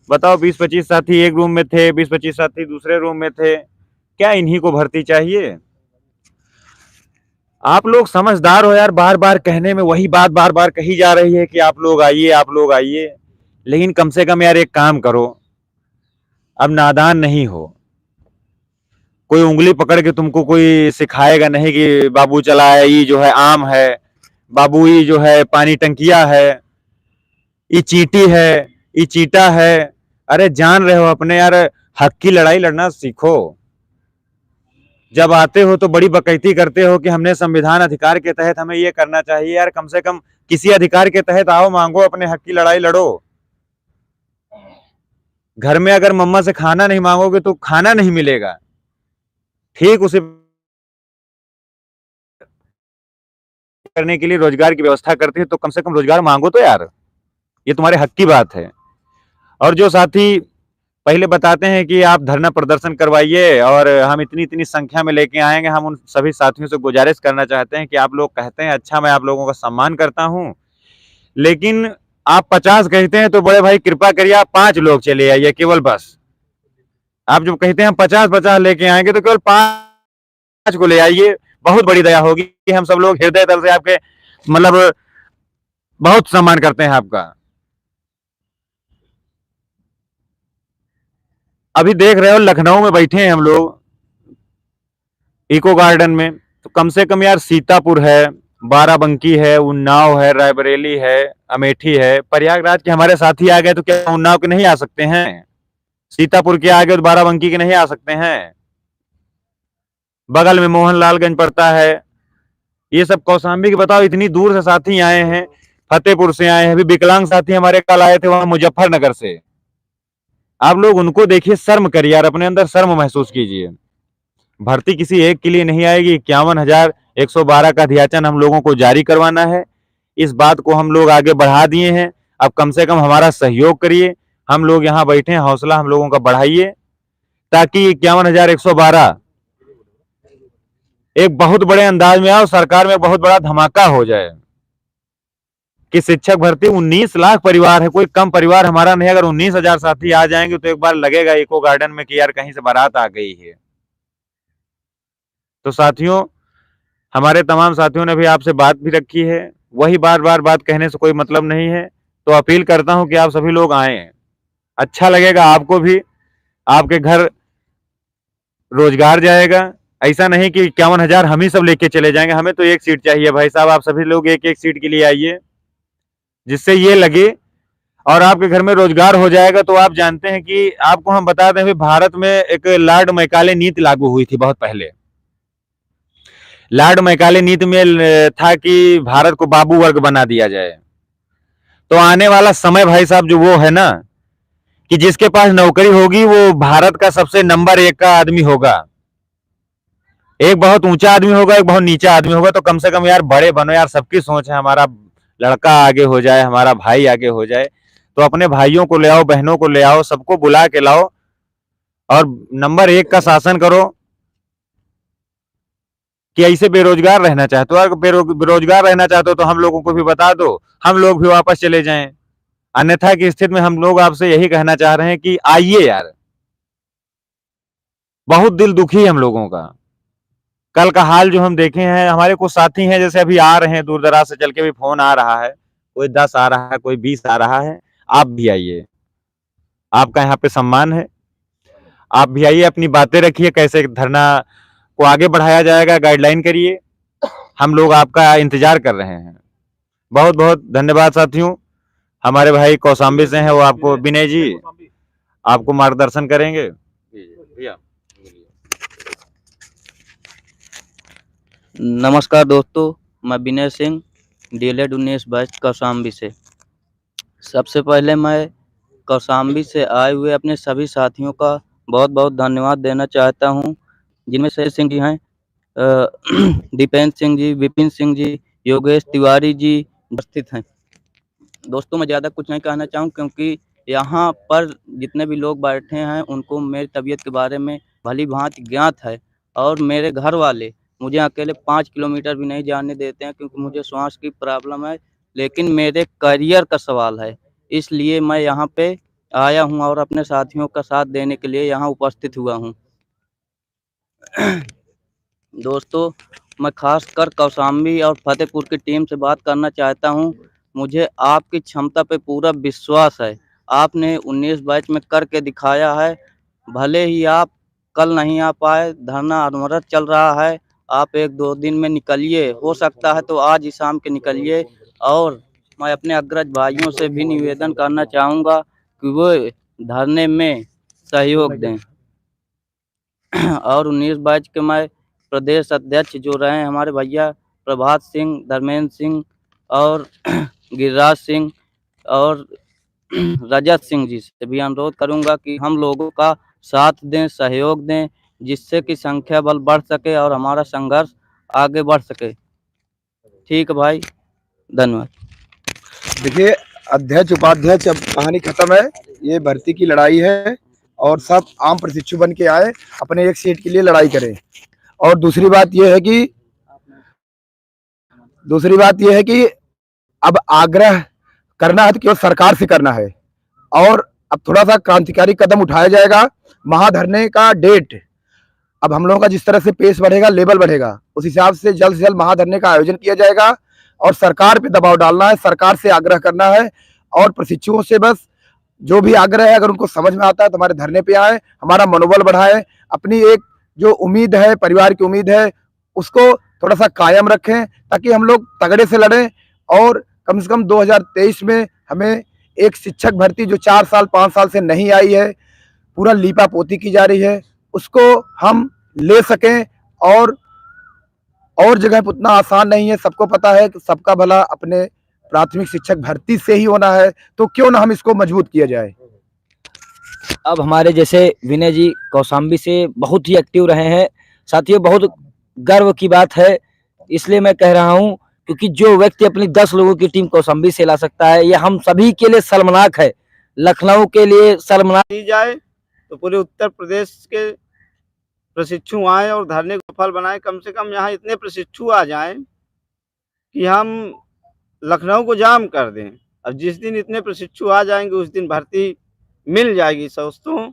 बताओ 20-25 साथी एक रूम में थे, 20-25 साथी दूसरे रूम में थे। क्या इन्हीं को भर्ती चाहिए? आप लोग समझदार हो यार, बार बार कहने में वही बात बार बार कही जा रही है कि आप लोग आइए, आप लोग आइए। लेकिन कम से कम यार एक काम करो, अब नादान नहीं हो। कोई उंगली पकड़ के तुमको कोई सिखाएगा नहीं कि बाबू चला है, ये जो है आम है, बाबू ये जो है पानी टंकिया है, ये चींटी है, ये चीटा है। अरे जान रहे हो अपने यार, हक की लड़ाई लड़ना सीखो। जब आते हो तो बड़ी बकैती करते हो कि हमने संविधान अधिकार के तहत हमें ये करना चाहिए। यार कम से कम किसी अधिकार के तहत आओ, मांगो, अपने हक की लड़ाई लड़ो। घर में अगर मम्मा से खाना नहीं मांगोगे तो खाना नहीं मिलेगा। ठीक उसे करने के लिए रोजगार की व्यवस्था करते हैं तो कम से कम रोजगार मांगो तो यार, ये तुम्हारे हक की बात है। और जो साथी पहले बताते हैं कि आप धरना प्रदर्शन करवाइए और हम इतनी इतनी संख्या में लेके आएंगे, हम उन सभी साथियों से गुजारिश करना चाहते हैं कि आप लोग कहते हैं, अच्छा मैं आप लोगों का सम्मान करता हूं, लेकिन आप 50 कहते हैं तो बड़े भाई कृपा करिए आप 5 लोग चले आइए केवल, बस। आप जो कहते हैं हम 50-50 लेके आएंगे तो केवल 5 को ले आइए, बहुत बड़ी दया होगी कि हम सब लोग हृदय तल से आपके मतलब बहुत सम्मान करते हैं आपका। अभी देख रहे हो लखनऊ में बैठे हैं हम लोग इको गार्डन में, तो कम से कम यार सीतापुर है, बाराबंकी है, उन्नाव है, रायबरेली है, अमेठी है, प्रयागराज के हमारे साथी आ गए तो क्या उन्नाव के नहीं आ सकते हैं? सीतापुर के आ गए तो बाराबंकी के नहीं आ सकते हैं? बगल में मोहनलालगंज पड़ता है। ये सब कौशाम्बी के बताओ, इतनी दूर से साथी आए हैं, फतेहपुर से आए हैं। अभी विकलांग साथी हमारे कल आए थे वहां मुजफ्फरनगर से। आप लोग उनको देखिए, शर्म करिए यार, अपने अंदर शर्म महसूस कीजिए। भर्ती किसी एक के लिए नहीं आएगी। 51,112 का अध्याचन हम लोगों को जारी करवाना है। इस बात को हम लोग आगे बढ़ा दिए हैं। अब कम से कम हमारा सहयोग करिए। हम लोग यहाँ बैठे हैं, हौसला हम लोगों का बढ़ाइए ताकि 51,112 एक बहुत बड़े अंदाज में आओ, सरकार में बहुत बड़ा धमाका हो जाए कि शिक्षक भर्ती 19 लाख परिवार है, कोई कम परिवार हमारा नहीं। अगर 19,000 साथी आ जाएंगे तो एक बार लगेगा इको गार्डन में कि यार कहीं से बारात आ गई है। तो साथियों, हमारे तमाम साथियों ने भी आपसे बात भी रखी है, वही बार बार बात कहने से कोई मतलब नहीं है। तो अपील करता हूं कि आप सभी लोग आए, अच्छा लगेगा आपको भी, आपके घर रोजगार जाएगा। ऐसा नहीं कि 51,000 हम ही सब लेके चले जाएंगे, हमें तो एक सीट चाहिए भाई साहब। आप सभी लोग एक एक सीट के लिए आइए, जिससे ये लगे और आपके घर में रोजगार हो जाएगा। तो आप जानते हैं कि आपको हम बता दें, भारत में एक लॉर्ड मैकाले नीति लागू हुई थी बहुत पहले। लॉर्ड मैकाले नीति में था कि भारत को बाबू वर्ग बना दिया जाए। तो आने वाला समय भाई साहब जो वो है ना, कि जिसके पास नौकरी होगी वो भारत का सबसे नंबर 1 का आदमी होगा। एक बहुत ऊंचा आदमी होगा, एक बहुत नीचा आदमी होगा। तो कम से कम यार बड़े बनो यार, सबकी सोच है हमारा लड़का आगे हो जाए, हमारा भाई आगे हो जाए। तो अपने भाइयों को ले आओ, बहनों को ले आओ, सबको बुला के लाओ और नंबर 1 का शासन करो। कि ऐसे बेरोजगार रहना चाहते हो, अगर बेरोजगार रहना चाहते हो तो हम लोगों को भी बता दो, हम लोग भी वापस चले जाएं। अन्यथा की स्थिति में हम लोग आपसे यही कहना चाह रहे हैं कि आइए यार, बहुत दिल दुखी है हम लोगों का। कल का हाल जो हम देखे हैं, हमारे कुछ साथी हैं जैसे अभी आ रहे हैं दूर दराज से चल के, भी फोन आ रहा है, कोई 10 आ रहा है, कोई 20 आ रहा है। आप भी आइए, आपका यहाँ पे सम्मान है। आप भी आइए, अपनी बातें रखिए, कैसे धरना को आगे बढ़ाया जाएगा, गाइडलाइन करिए। हम लोग आपका इंतजार कर रहे हैं। बहुत बहुत धन्यवाद साथियों। हमारे भाई कौशाम्बी से हैं, वो आपको विनय जी आपको मार्गदर्शन करेंगे। भैया नमस्कार दोस्तों, मैं विनय सिंह, डीएलएड 19 बैच कौशाम्बी से। सबसे पहले मैं कौशाम्बी से आए हुए अपने सभी साथियों का बहुत बहुत धन्यवाद देना चाहता हूं, जिनमें शेर सिंह जी हैं, दीपेंद्र सिंह जी, विपिन सिंह जी, योगेश तिवारी जी उपस्थित हैं। दोस्तों, मैं ज़्यादा कुछ नहीं कहना चाहूँ, क्योंकि यहाँ पर जितने भी लोग बैठे हैं उनको मेरी तबीयत के बारे में भली भांति ज्ञात है, और मेरे घर वाले मुझे अकेले 5 किलोमीटर भी नहीं जाने देते हैं, क्योंकि मुझे श्वास की प्रॉब्लम है। लेकिन मेरे करियर का सवाल है, इसलिए मैं यहाँ पे आया हूँ और अपने साथियों का साथ देने के लिए यहाँ उपस्थित हुआ हूँ। दोस्तों, मैं खासकर कौशाम्बी और फतेहपुर की टीम से बात करना चाहता हूँ। मुझे आपकी क्षमता पे पूरा विश्वास है। आपने 19 बैच में करके दिखाया है। भले ही आप कल नहीं आ पाए, धरना अनवरत चल रहा है, आप 1-2 दिन में निकलिए, हो सकता है तो आज ही शाम के निकलिए। और मैं अपने अग्रज भाइयों से भी निवेदन करना चाहूँगा कि वो धरने में सहयोग दें। और 19 बैच के मैं प्रदेश अध्यक्ष जो रहे हैं हमारे भैया प्रभात सिंह, धर्मेंद्र सिंह और गिरिराज सिंह और रजत सिंह जी से भी अनुरोध करूंगा कि हम लोगों का साथ दें, सहयोग दें, जिससे कि संख्या बल बढ़ सके और हमारा संघर्ष आगे बढ़ सके। ठीक है भाई, धन्यवाद। देखिए, अध्यक्ष उपाध्यक्ष अब कहानी खत्म है। ये भर्ती की लड़ाई है और सब आम प्रशिक्षु बन के आए, अपने एक सीट के लिए लड़ाई करें। और दूसरी बात यह है कि अब आग्रह करना है तो केवल सरकार से करना है, और अब थोड़ा सा क्रांतिकारी कदम उठाया जाएगा। महाधरने का डेट अब हम लोगों का जिस तरह से पेस बढ़ेगा, लेवल बढ़ेगा, उस हिसाब से जल्द महाधरने का आयोजन किया जाएगा। और सरकार पे दबाव डालना है, सरकार से आग्रह करना है, और प्रशिक्षुओं से बस जो भी आग्रह है, अगर उनको समझ में आता है तो हमारे धरने पे आए, हमारा मनोबल बढ़ाएं, अपनी एक जो उम्मीद है, परिवार की उम्मीद है, उसको थोड़ा सा कायम रखें, ताकि हम लोग तगड़े से लड़ें। और कम से कम 2023 में हमें एक शिक्षक भर्ती जो 4 साल 5 साल से नहीं आई है, पूरा लीपा पोती की जा रही है, उसको हम ले सकें। और जगह पे उतना आसान नहीं है, सबको पता है कि सबका भला अपने प्राथमिक शिक्षक भर्ती से ही होना है, तो क्यों ना हम इसको मजबूत किया जाए। अब हमारे जैसे विनय जी कौशाम्बी से बहुत ही एक्टिव रहे हैं साथियों, बहुत गर्व की बात है। इसलिए मैं कह रहा हूं, क्योंकि जो व्यक्ति अपनी 10 लोगों की टीम कौशाम्बी से ला सकता है, ये हम सभी के लिए शर्मनाक है, लखनऊ के लिए शर्मनाक दी जाए तो पूरे उत्तर प्रदेश के प्रशिक्षु आए और धरने को सफल बनाए। कम से कम यहाँ इतने प्रशिक्षु आ जाएं कि हम लखनऊ को जाम कर दें। और जिस दिन इतने प्रशिक्षु आ जाएंगे उस दिन भर्ती मिल जाएगी दोस्तों।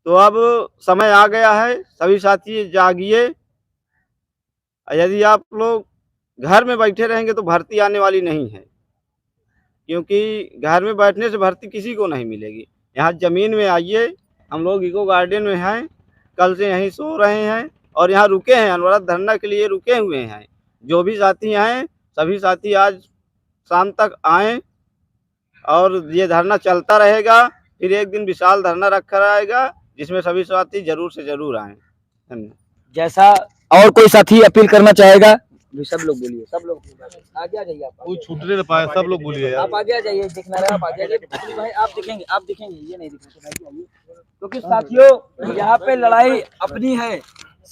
तो अब समय आ गया है, सभी साथी जागिए। यदि आप लोग घर में बैठे रहेंगे तो भर्ती आने वाली नहीं है, क्योंकि घर में बैठने से भर्ती किसी को नहीं मिलेगी। यहाँ ज़मीन में आइए, हम लोग इको गार्डन में हैं, कल से यहीं सो रहे हैं और यहाँ रुके हैं, अनवरत धरना के लिए रुके हुए हैं। जो भी साथी आए, सभी साथी आज शाम तक आएँ और ये धरना चलता रहेगा। फिर एक दिन विशाल धरना रखा रहेगा, जिसमें सभी साथी जरूर से जरूर आएँ। धन्यवाद। जैसा और कोई साथी अपील करना चाहेगा? सब लोग बोलिए, सब लोग आगे आ जाइए। आप कोई छूटने न पाए, सब लोग बोलिए यार। आप आगे आ जाइए, दिखना रहा, आप आगे आ जाइए भाई, आप दिखेंगे, ये नहीं दिखेंगे। क्योंकि साथियों यहाँ पे लड़ाई अपनी है।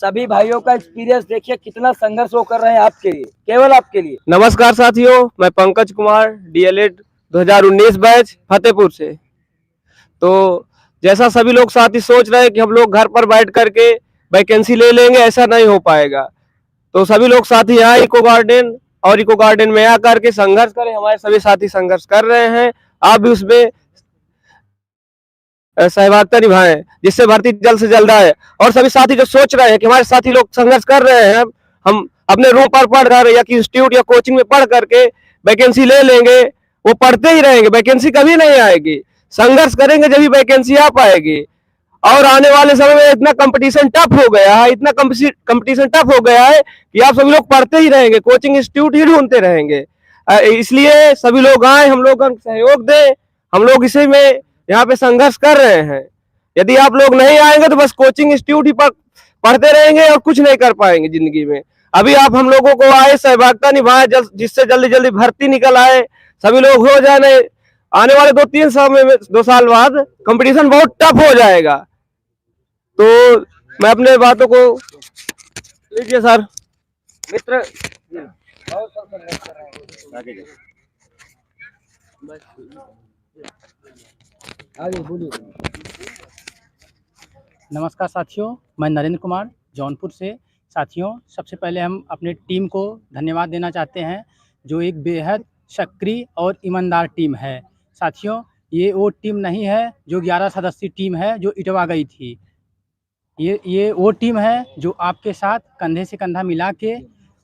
सभी भाइयों का एक्सपीरियंस देखिए, कितना संघर्ष वो कर रहे हैं आपके लिए, केवल आपके लिए। नमस्कार साथियों, मैं पंकज कुमार, डीएलएड 2019 बैच फतेहपुर से। तो जैसा सभी लोग साथी सोच रहे हैं कि हम लोग घर पर बैठ करके वैकेंसी ले लेंगे, ऐसा नहीं हो पाएगा। तो सभी लोग साथी यहाँ इको गार्डन और इको गार्डन में आकर के संघर्ष करें। हमारे सभी साथी संघर्ष कर रहे हैं, आप भी उसमें सहभागिता निभाएं, जिससे भर्ती जल्द से जल्द आए। और सभी साथी जो सोच रहे हैं कि हमारे साथी लोग संघर्ष कर रहे हैं, हम अपने रूम पर पढ़ कर या कि इंस्टीट्यूट या कोचिंग में पढ़ करके वैकेंसी ले लेंगे, वो पढ़ते ही रहेंगे, वैकेंसी कभी नहीं आएगी। संघर्ष करेंगे जब भी वैकेंसी आ पाएगी। और आने वाले समय में इतना कंपटीशन टफ हो गया है, इतना कंपटीशन टफ हो गया है कि आप सभी लोग पढ़ते ही रहेंगे, कोचिंग इंस्टीट्यूट ही ढूंढते रहेंगे। इसलिए सभी लोग आए, हम लोग सहयोग दें। हम लोग इसी में यहाँ पे संघर्ष कर रहे हैं। यदि आप लोग नहीं आएंगे तो बस कोचिंग इंस्टीट्यूट ही पढ़ते रहेंगे और कुछ नहीं कर पाएंगे जिंदगी में। अभी आप हम लोगों को आए, सहभागिता निभाएं, जिससे जल्दी जल्दी भर्ती निकल आए, सभी लोग हो जाए आने वाले 2 साल बाद कंपटीशन बहुत टफ हो जाएगा। तो मैं अपने बातों को लीजिए सर। मित्र आगे बोलिए। नमस्कार साथियों, मैं नरेंद्र कुमार जौनपुर से। साथियों, सबसे पहले हम अपने टीम को धन्यवाद देना चाहते हैं, जो एक बेहद सक्रिय और ईमानदार टीम है। साथियों, ये वो टीम नहीं है जो 11 सदस्यीय टीम है जो इटवा गई थी। ये वो टीम है जो आपके साथ कंधे से कंधा मिला के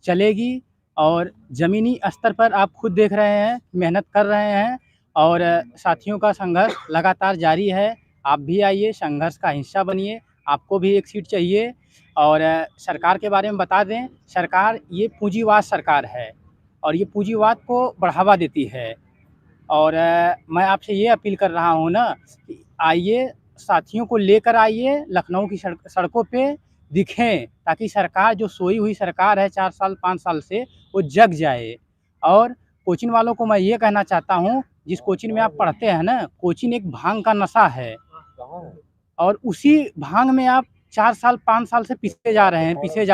चलेगी, और ज़मीनी स्तर पर आप खुद देख रहे हैं, मेहनत कर रहे हैं, और साथियों का संघर्ष लगातार जारी है। आप भी आइए, संघर्ष का हिस्सा बनिए। आपको भी एक सीट चाहिए। और सरकार के बारे में बता दें, सरकार ये पूंजीवाद सरकार है और ये पूंजीवाद को बढ़ावा देती है। और मैं आपसे ये अपील कर रहा हूँ ना कि आइए, साथियों को लेकर आइए, लखनऊ की सड़कों पे दिखें, ताकि सरकार जो सोई हुई सरकार है 4 साल 5 साल से, वो जग जाए। और कोचिंग वालों को मैं ये कहना चाहता हूँ, जिस कोचिंग में आप पढ़ते हैं ना, कोचिंग एक भांग का नशा है, और उसी भांग में आप 4 साल 5 साल से पीछे जा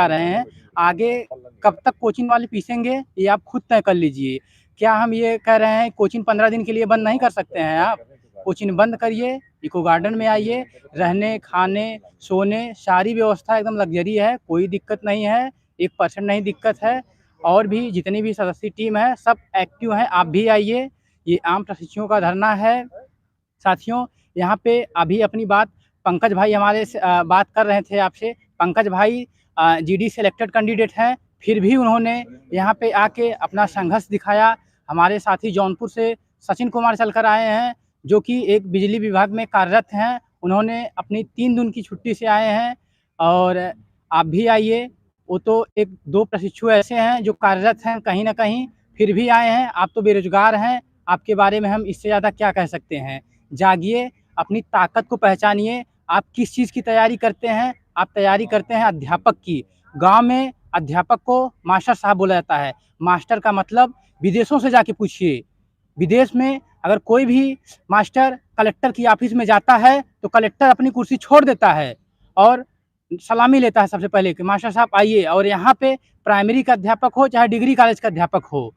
रहे हैं। आगे कब तक कोचिंग वाले पीसेंगे, ये आप खुद तय कर लीजिए। क्या हम ये कह रहे हैं कोचिंग 15 दिन के लिए बंद नहीं कर सकते हैं? आप कोचिंग बंद करिए, इको गार्डन में आइए। रहने, खाने, सोने सारी व्यवस्था एकदम लग्जरी है, कोई दिक्कत नहीं है, 1% नहीं दिक्कत है। और भी जितनी भी सदस्य टीम है सब एक्टिव हैं, आप भी आइए। ये आम प्रशिक्षुओं का धरना है। साथियों, यहाँ पे अभी अपनी बात पंकज भाई हमारे से बात कर रहे थे आपसे। पंकज भाई जीडी सेलेक्टेड कैंडिडेट हैं, फिर भी उन्होंने यहाँ पे आके अपना संघर्ष दिखाया। हमारे साथी जौनपुर से सचिन कुमार चलकर आए हैं, जो कि एक बिजली विभाग में कार्यरत हैं। उन्होंने अपनी 3 दिन की छुट्टी से आए हैं, और आप भी आइए। वो तो 1-2 प्रशिक्षु ऐसे हैं जो कार्यरत हैं कहीं ना कहीं, फिर भी आए हैं। आप तो बेरोजगार हैं, आपके बारे में हम इससे ज़्यादा क्या कह सकते हैं। जागिए, अपनी ताकत को पहचानिए। आप किस चीज़ की तैयारी करते हैं? आप तैयारी करते हैं अध्यापक की। गांव में अध्यापक को मास्टर साहब बोला जाता है। मास्टर का मतलब विदेशों से जाके पूछिए। विदेश में अगर कोई भी मास्टर कलेक्टर की ऑफिस में जाता है तो कलेक्टर अपनी कुर्सी छोड़ देता है और सलामी लेता है सबसे पहले कि मास्टर साहब आइए। और यहाँ पे प्राइमरी का अध्यापक हो चाहे डिग्री कॉलेज का अध्यापक हो,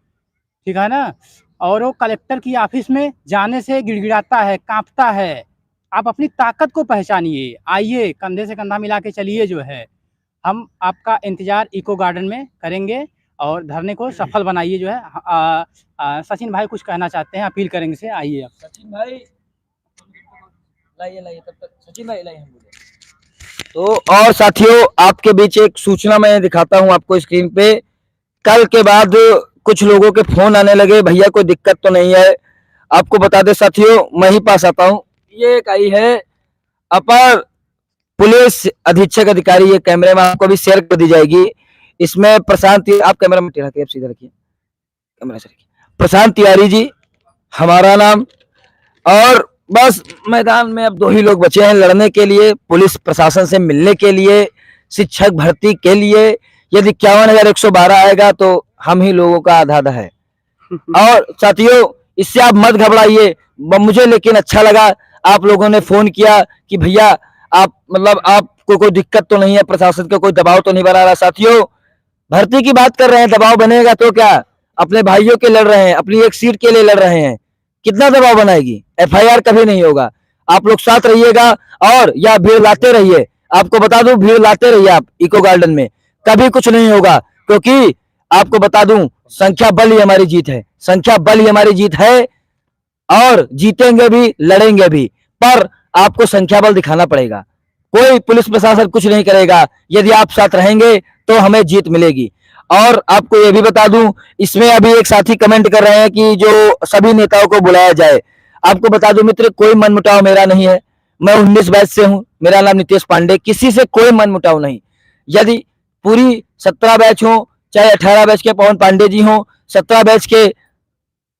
ठीक है ना, और वो कलेक्टर की ऑफिस में जाने से गिड़गिड़ाता है, कांपता है। आप अपनी ताकत को पहचानिए, आइए, कंधे से कंधा मिला के चलिए। जो है, हम आपका इंतजार इको गार्डन में करेंगे और धरने को सफल बनाइए। जो है सचिन भाई कुछ कहना चाहते हैं, अपील करेंगे से आइए आप। सचिन भाई लाइए तब तक सचिन भाई लाइए हम बोले। तो और साथियों, आपके बीच एक सूचना मैं दिखाता हूं आपको स्क्रीन पे। कल के बाद कुछ लोगों के फोन आने लगे, भैया कोई दिक्कत तो नहीं है। आपको बता दे साथियों, मैं ही पास आता हूं। ये एक आई है अपर पुलिस अधीक्षक अधिकारी, ये कैमरे में आपको भी शेयर कर दी जाएगी। इसमें प्रशांत, आप कैमरा में टेढ़ा के सीधा रखिए, कैमरा से रखिए। प्रशांत तिवारी जी हमारा नाम। और बस मैदान में अब 2 ही लोग बचे हैं लड़ने के लिए, पुलिस प्रशासन से मिलने के लिए, शिक्षक भर्ती के लिए। यदि 51,112 आएगा तो हम ही लोगों का आधा है। और साथियों, इससे आप मत घबराइए। मुझे लेकिन अच्छा लगा आप लोगों ने फोन किया कि भैया आप मतलब आपको कोई दिक्कत तो नहीं है, प्रशासन का कोई दबाव तो नहीं बना रहा। साथियों, भर्ती की बात कर रहे हैं, दबाव बनेगा तो क्या? अपने भाइयों के लड़ रहे हैं, अपनी एक सीट के लिए लड़ रहे हैं, कितना दबाव बनाएगी? FIR कभी नहीं होगा। आप लोग साथ रहिएगा और या भीड़ लाते रहिए। आपको बता दूं, भीड़ लाते रहिए आप इको गार्डन में, कभी कुछ नहीं होगा। क्योंकि आपको बता दूं, संख्या बल ही हमारी जीत है, संख्या बल ही हमारी जीत है। और जीतेंगे भी, लड़ेंगे भी, पर आपको संख्या बल दिखाना पड़ेगा। कोई पुलिस प्रशासन कुछ नहीं करेगा। यदि आप साथ रहेंगे तो हमें जीत मिलेगी। और आपको ये भी बता दूं, इसमें अभी एक साथी कमेंट कर रहे हैं कि जो सभी नेताओं को बुलाया जाए। आपको बता दूं मित्र, कोई मनमुटाव मेरा नहीं है। मैं 19 बैच से हूं, मेरा नाम नितेश पांडे, किसी से कोई मनमुटाव नहीं। यदि पूरी 17 बैच हो, चाहे 18 बैच के पवन पांडे जी हो, 17 बैच के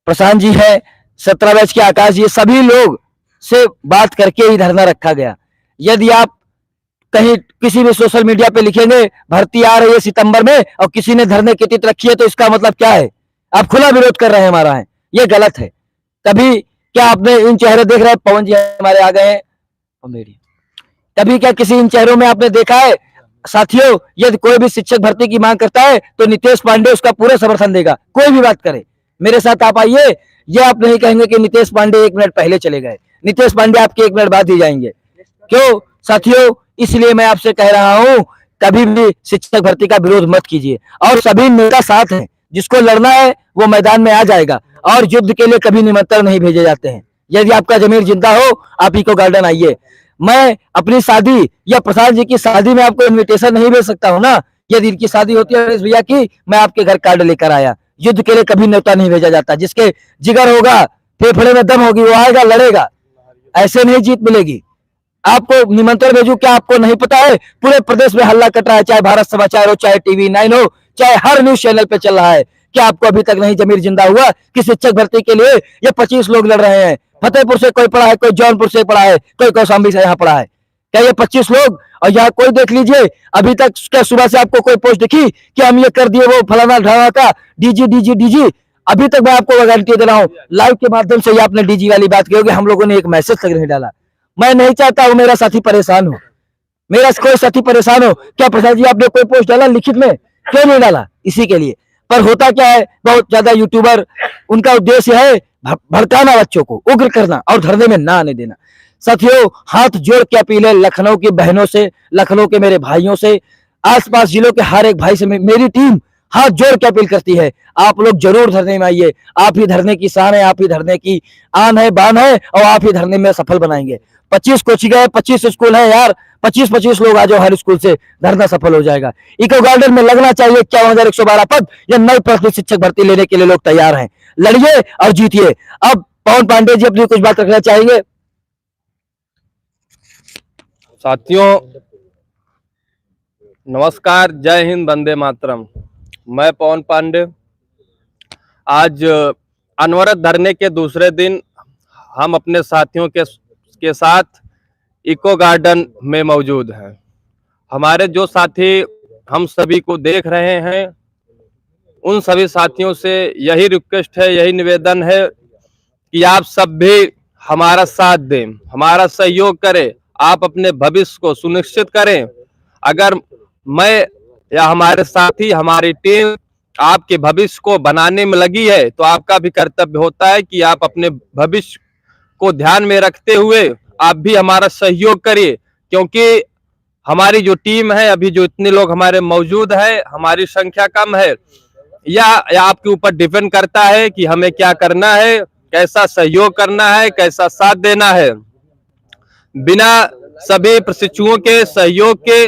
प्रशांत जी है, 17 बैच के आकाश जी, सभी लोग से बात करके ही धरना रखा गया। यदि आप कहीं किसी भी सोशल मीडिया पे लिखेंगे भर्ती आ रही है सितंबर में और किसी ने धरने की तिथि रखी है, तो इसका मतलब क्या है? आप खुला विरोध कर रहे हैं हमारा है, ये गलत है। कभी क्या आपने इन चेहरे देख रहे हैं, पवन जी हमारे आ गए हैं, कभी क्या किसी इन चेहरों में आपने देखा है? साथियों, यदि कोई भी शिक्षक भर्ती की मांग करता है तो नितेश पांडे उसका पूरा समर्थन देगा, कोई भी बात करे। मेरे साथ आप आइए, ये आप नहीं कहेंगे कि नितेश पांडे 1 मिनट पहले चले गए, नितेश पांडे आपके 1 मिनट बाद ही जाएंगे। क्यों साथियों? इसलिए मैं आपसे कह रहा हूं, कभी भी शिक्षक भर्ती का विरोध मत कीजिए, और सभी मेरा साथ है, जिसको लड़ना है वो मैदान में आ जाएगा, और युद्ध के लिए कभी निमंत्रण नहीं भेजे जाते हैं। यदि आपका जमीर जिंदा हो, आप इको गार्डन आइए। मैं अपनी शादी या प्रसाद जी की शादी में आपको इनविटेशन नहीं भेज सकता हूं ना। यदि इनकी शादी होती है भैया की, मैं आपके घर कार्ड लेकर आया। युद्ध के लिए कभी न्योता नहीं भेजा जाता। जिसके जिगर होगा, फेफड़े में दम होगी, वो आएगा, लड़ेगा। ऐसे नहीं जीत मिलेगी। आपको निमंत्रण भेजू, क्या आपको नहीं पता है? पूरे प्रदेश में हल्ला कट रहा है, चाहे भारत समाचार हो, चाहे टीवी 9 हो, चाहे हर न्यूज चैनल पे चल रहा है। क्या आपको अभी तक नहीं जमीर जिंदा हुआ कि शिक्षक भर्ती के लिए ये 25 लोग लड़ रहे हैं? फतेहपुर से कोई पड़ा है, कोई जौनपुर से पड़ा है, कोई कौशाम्बी से यहाँ पड़ा है। क्या ये 25 लोग? और यहाँ कोई देख लीजिए, अभी तक क्या सुबह से आपको कोई पोस्ट दिखी कि हम ये कर दिए, वो फलाना ढलाना का डीजी डीजी डीजी? अभी तक मैं आपको गारंटी दे रहा हूँ, लाइव के माध्यम से ही आपने डीजी वाली बात की होगी, हम लोगों ने एक मैसेज तक नहीं डाला। मैं नहीं चाहता हूं मेरा साथी परेशान हो, मेरा कोई साथी परेशान हो। क्या प्रसाद जी आपने कोई पोस्ट डाला लिखित में? क्यों नहीं डाला? इसी के लिए। पर होता क्या है, बहुत ज्यादा यूट्यूबर, उनका उद्देश्य है भड़काना, बच्चों को उग्र करना और धरने में ना आने देना। साथियों, हाथ जोड़ के अपील है लखनऊ की बहनों से, लखनऊ के मेरे भाइयों से, आसपास जिलों के हर एक भाई से मेरी टीम हाथ जोड़ के अपील करती है, आप लोग जरूर धरने में आइए। आप ही धरने की शान है, आप ही धरने की आन है, बान है, और आप ही धरने में सफल बनाएंगे। 25 कोचिंग है, 25 स्कूल है यार, 25-25 लोग आ जाओ हर स्कूल से, धरना सफल हो जाएगा। इको गार्डन में लगना चाहिए 51,112 पद, या नई प्राथमिक शिक्षक भर्ती लेने के लिए लोग तैयार हैं। लड़िए और जीतिए। अब पवन पांडे जी अपनी कुछ बात रखना चाहेंगे। साथियों नमस्कार, जय हिंद, वंदे मातरम। मैं पवन पांडे। आज अनवरत धरने के दूसरे दिन हम अपने साथियों के साथ इको गार्डन में मौजूद हैं। हमारे जो साथी हम सभी को देख रहे हैं, उन सभी साथियों से यही रिक्वेस्ट है, यही निवेदन है कि आप सब भी हमारा साथ दें, हमारा सहयोग करें, आप अपने भविष्य को सुनिश्चित करें। अगर मैं या हमारे साथी, हमारी टीम आपके भविष्य को बनाने में लगी है, तो आपका भी कर्तव्य होता है कि आप अपने भविष्य को ध्यान में रखते हुए आप भी हमारा सहयोग करिए। क्योंकि हमारी जो टीम है, अभी जो इतने लोग हमारे मौजूद है, हमारी संख्या कम है, या आपके ऊपर डिपेंड करता है कि हमें क्या करना है, कैसा सहयोग करना है, कैसा साथ देना है। बिना सभी प्रशिक्षुओं के सहयोग के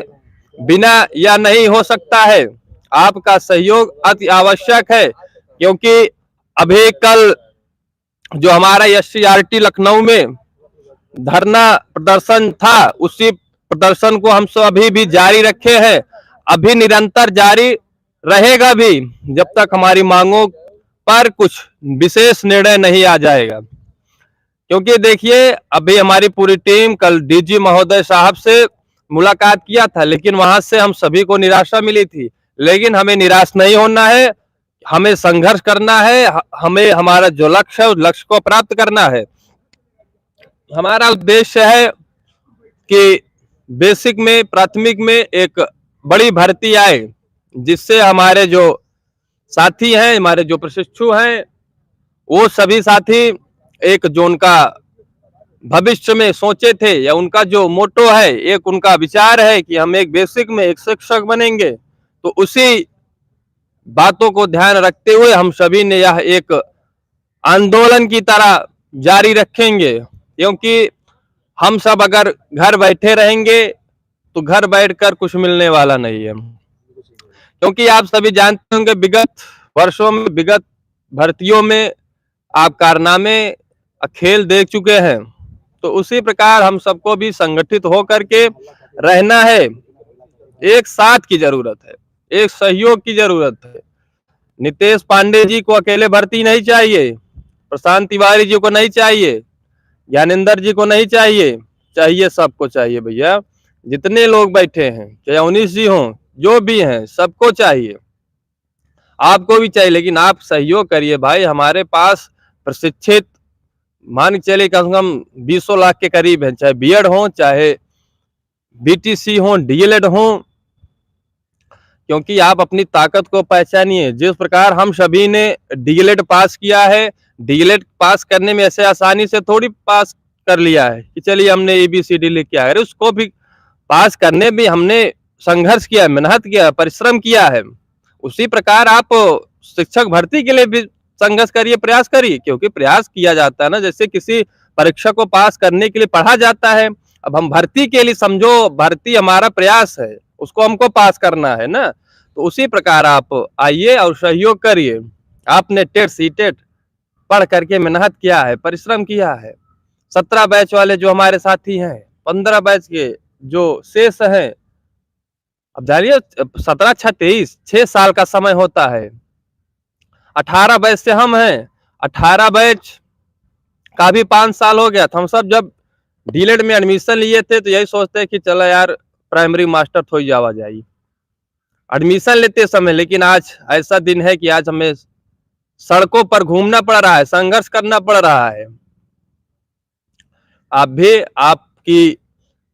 बिना यह नहीं हो सकता है। आपका सहयोग अति आवश्यक है, क्योंकि अभी कल जो हमारा SCRT लखनऊ में धरना प्रदर्शन था, उसी प्रदर्शन को हम सब अभी भी जारी रखे हैं, अभी निरंतर जारी रहेगा भी, जब तक हमारी मांगों पर कुछ विशेष निर्णय नहीं आ जाएगा। क्योंकि देखिए, अभी हमारी पूरी टीम कल DG महोदय साहब से मुलाकात किया था, लेकिन वहां से हम सभी को निराशा मिली थी। लेकिन हमें निराश नहीं होना है, हमें संघर्ष करना है, हमें हमारा जो लक्ष्य है उस लक्ष्य को प्राप्त करना है। हमारा उद्देश्य है कि बेसिक में, प्राथमिक में एक बड़ी भर्ती आए, जिससे हमारे जो साथी हैं, हमारे जो प्रशिक्षु हैं, वो सभी साथी एक जो उनका भविष्य में सोचे थे, या उनका जो मोटो है, एक उनका विचार है कि हम एक बेसिक में एक शिक्षक बनेंगे, तो उसी बातों को ध्यान रखते हुए हम सभी ने यह एक आंदोलन की तरह जारी रखेंगे। क्योंकि हम सब अगर घर बैठे रहेंगे तो घर बैठकर कुछ मिलने वाला नहीं है। क्योंकि आप सभी जानते होंगे, विगत वर्षों में, विगत भर्तियों में आप कारनामे, खेल देख चुके हैं। तो उसी प्रकार हम सबको भी संगठित होकर के रहना है। एक साथ की जरूरत है, एक सहयोग की जरूरत है। नितेश पांडे जी को अकेले भर्ती नहीं चाहिए, प्रशांत तिवारी जी को नहीं चाहिए, ज्ञानेंद्र जी को नहीं चाहिए, चाहिए सबको चाहिए भैया। जितने लोग बैठे हैं, चाहे 19 जी हों, जो भी हैं, सबको चाहिए, आपको भी चाहिए। लेकिन आप सहयोग करिए भाई। हमारे पास प्रशिक्षित मान के चलिए कम से कम 200 लाख के करीब है, चाहे बीएड हो, चाहे बीटीसी हो, डीएलएड हो, क्योंकि आप अपनी ताकत को पहचानिए। जिस प्रकार हम सभी ने डीएलएड पास किया है, डीएलएड पास करने में ऐसे आसानी से थोड़ी पास कर लिया है कि चलिए हमने एबीसीडी लिख के आए, उसको भी पास करने में हमने संघर्ष किया, मेहनत किया, परिश्रम किया है। उसी प्रकार आप शिक्षक भर्ती के लिए भी संघर्ष करिए, प्रयास करिए, क्योंकि प्रयास किया जाता है ना, जैसे किसी परीक्षा को पास करने के लिए पढ़ा जाता है। अब हम भर्ती के लिए, समझो भर्ती हमारा प्रयास है, उसको हमको पास करना है ना, तो उसी प्रकार आप आइए और सहयोग करिए। आपने टेट सीटेट पढ़ करके मेहनत किया है, परिश्रम किया है। 17 बैच वाले जो हमारे साथी हैं, 15 बैच के जो शेष हैं, अब जानिए 17 6 23 6 साल का समय होता है। 18 बैच से हम हैं, 18 बैच का भी 5 साल हो गया था। हम सब जब डीएलएड में एडमिशन लिए थे तो यही सोचते कि चलो यार प्राइमरी मास्टर थोड़ी जावा जाएगी एडमिशन लेते समय, लेकिन आज ऐसा दिन है कि आज हमें सड़कों पर घूमना पड़ रहा है, संघर्ष करना पड़ रहा है। आप भी, आपकी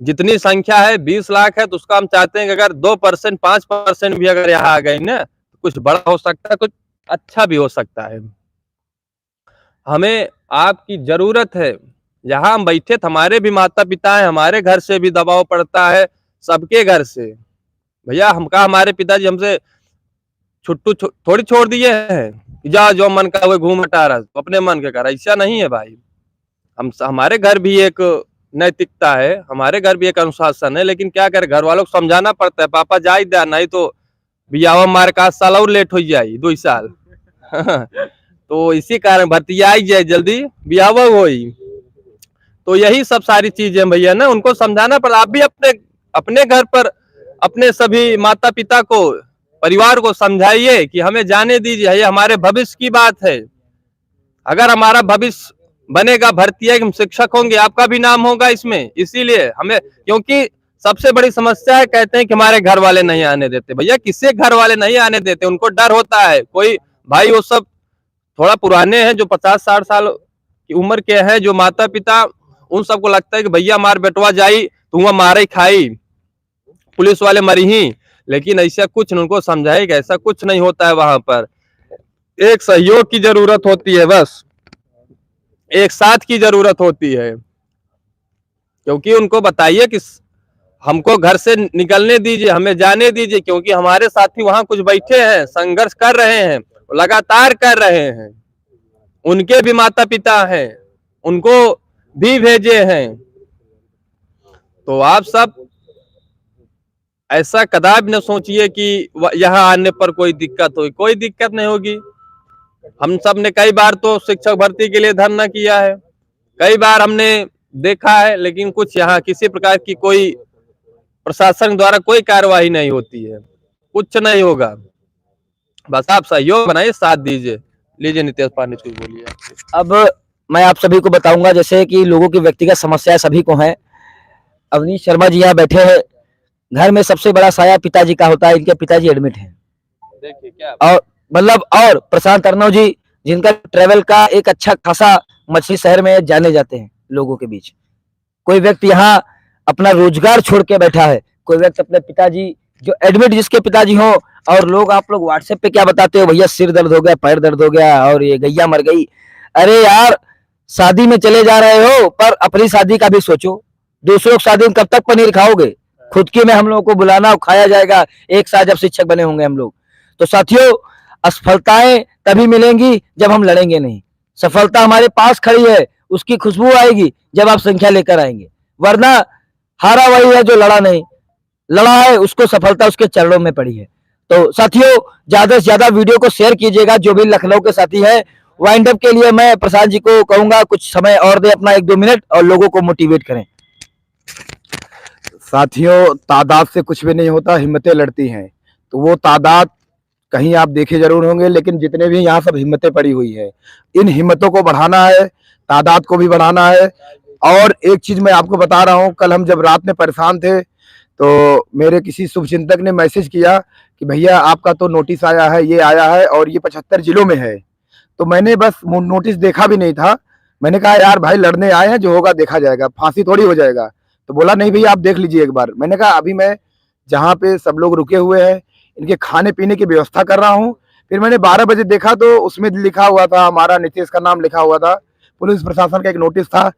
जितनी संख्या है 20 लाख है, तो उसका हम चाहते हैं कि अगर 2% 5% भी अगर यहाँ आ गई ना, तो कुछ बड़ा हो सकता है, कुछ अच्छा भी हो सकता है। हमें आपकी जरूरत है। यहाँ हम बैठे थे, हमारे भी माता पिता हैं, हमारे घर से भी दबाव पड़ता है, सबके घर से। भैया हमारे पिताजी हमसे छुट्टू थोड़ी छोड़ दिए हैं, जा जो मन का वो घूम हटा रहा, तो अपने मन के कर, ऐसा नहीं है भाई। हमारे घर भी एक नैतिकता है, हमारे घर भी एक अनुशासन है, लेकिन क्या करे, घर वालों को समझाना पड़ता है, पापा जा ही दे, नहीं तो बियाह मार का साल और लेट हो जाए 2 साल तो इसी कारण भर्ती आई जाए, जल्दी बियाह हो। तो यही सब सारी चीजें भैया ना, उनको समझाना पड़ा। आप भी अपने घर पर अपने सभी माता पिता को, परिवार को समझाइए कि हमें जाने दीजिए, ये हमारे भविष्य की बात है। अगर हमारा भविष्य बनेगा, भर्ती है, हम शिक्षक होंगे, आपका भी नाम होगा इसमें। इसीलिए हमें, क्योंकि सबसे बड़ी समस्या है, कहते हैं कि हमारे घर वाले नहीं आने देते। भैया किससे घर वाले नहीं आने देते, उनको डर होता है। कोई भाई वो सब थोड़ा पुराने हैं, जो 50-60 साल की उम्र के हैं, जो माता पिता, उन सबको लगता है कि भैया हमारे बेटवा जाई तो वहां मारे खाई, पुलिस वाले मरी ही। लेकिन ऐसा कुछ नहीं, उनको समझाएगा, ऐसा कुछ नहीं होता है। वहां पर एक सहयोग की जरूरत होती है, बस एक साथ की जरूरत होती है। क्योंकि उनको बताइए कि हमको घर से निकलने दीजिए, हमें जाने दीजिए, क्योंकि हमारे साथी वहां कुछ बैठे हैं, संघर्ष कर रहे हैं, लगातार कर रहे हैं। उनके भी माता पिता हैं, उनको भी भेजे हैं। तो आप सब ऐसा कदापि न सोचिए कि यहाँ आने पर कोई दिक्कत होगी, कोई दिक्कत नहीं होगी। हम सब ने कई बार तो शिक्षक भर्ती के लिए धरना किया है, कई बार हमने देखा है, लेकिन कुछ यहाँ किसी प्रकार की कोई प्रशासन द्वारा कोई कार्यवाही नहीं होती है, कुछ नहीं होगा। बस आप सहयोग बनाइए, साथ दीजिए। लीजिए नितेश पांडे कुछ बोलिए। अब मैं आप सभी को बताऊंगा, जैसे कि लोगों की व्यक्तिगत समस्या सभी को है। अवनीश शर्मा जी यहाँ बैठे हैं, घर में सबसे बड़ा साया पिताजी का होता है, इनके पिताजी एडमिट हैं। देखिए क्या, और मतलब, और प्रशांत अर्नव जी, जिनका ट्रेवल का एक अच्छा खासा मछली शहर में जाने जाते हैं लोगों के बीच। कोई व्यक्ति यहाँ अपना रोजगार छोड़ के बैठा है, कोई व्यक्ति अपने पिताजी जो एडमिट, जिसके पिताजी हो, और लोग, आप लोग व्हाट्सएप पे क्या बताते हो, भैया सिर दर्द हो गया, पैर दर्द हो गया, और ये गैया मर गई। अरे यार, शादी में चले जा रहे हो, पर अपनी शादी का भी सोचो। दूसरों की शादी में कब तक पनीर खाओगे? खुद की में हम लोगों को बुलाना और खाया जाएगा एक साथ जब शिक्षक बने होंगे हम लोग। तो साथियों, असफलताएं तभी मिलेंगी जब हम लड़ेंगे नहीं। सफलता हमारे पास खड़ी है, उसकी खुशबू आएगी जब आप संख्या लेकर आएंगे, वरना हारा वही है जो लड़ा नहीं। लड़ा है उसको सफलता उसके चरणों में पड़ी है। तो साथियों, ज्यादा से ज्यादा वीडियो को शेयर कीजिएगा, जो भी लखनऊ के साथी है। वाइंड अप के लिए मैं प्रशांत जी को कहूंगा कुछ समय और दे, अपना 1-2 मिनट, और लोगों को मोटिवेट करें। साथियों, तादाद से कुछ भी नहीं होता, हिम्मतें लड़ती हैं। तो वो तादाद कहीं आप देखे जरूर होंगे, लेकिन जितने भी यहाँ सब हिम्मतें पड़ी हुई है, इन हिम्मतों को बढ़ाना है, तादाद को भी बढ़ाना है। और एक चीज मैं आपको बता रहा हूँ, कल हम जब रात में परेशान थे, तो मेरे किसी शुभचिंतक ने मैसेज किया कि भैया आपका तो नोटिस आया है, ये आया है, और ये 75 जिलों में है। तो मैंने बस नोटिस देखा भी नहीं था, मैंने कहा यार भाई लड़ने आए हैं, जो होगा देखा जाएगा, फांसी थोड़ी हो जाएगा। तो बोला नहीं भैया आप देख लीजिए एक बार। मैंने कहा अभी मैं जहाँ पे सब लोग रुके हुए हैं इनके खाने पीने की व्यवस्था कर रहा हूँ। फिर मैंने 12 बजे देखा तो उसमें लिखा हुआ था, हमारा नीतीश का नाम लिखा हुआ था। पुलिस प्रशासन का एक नोटिस था,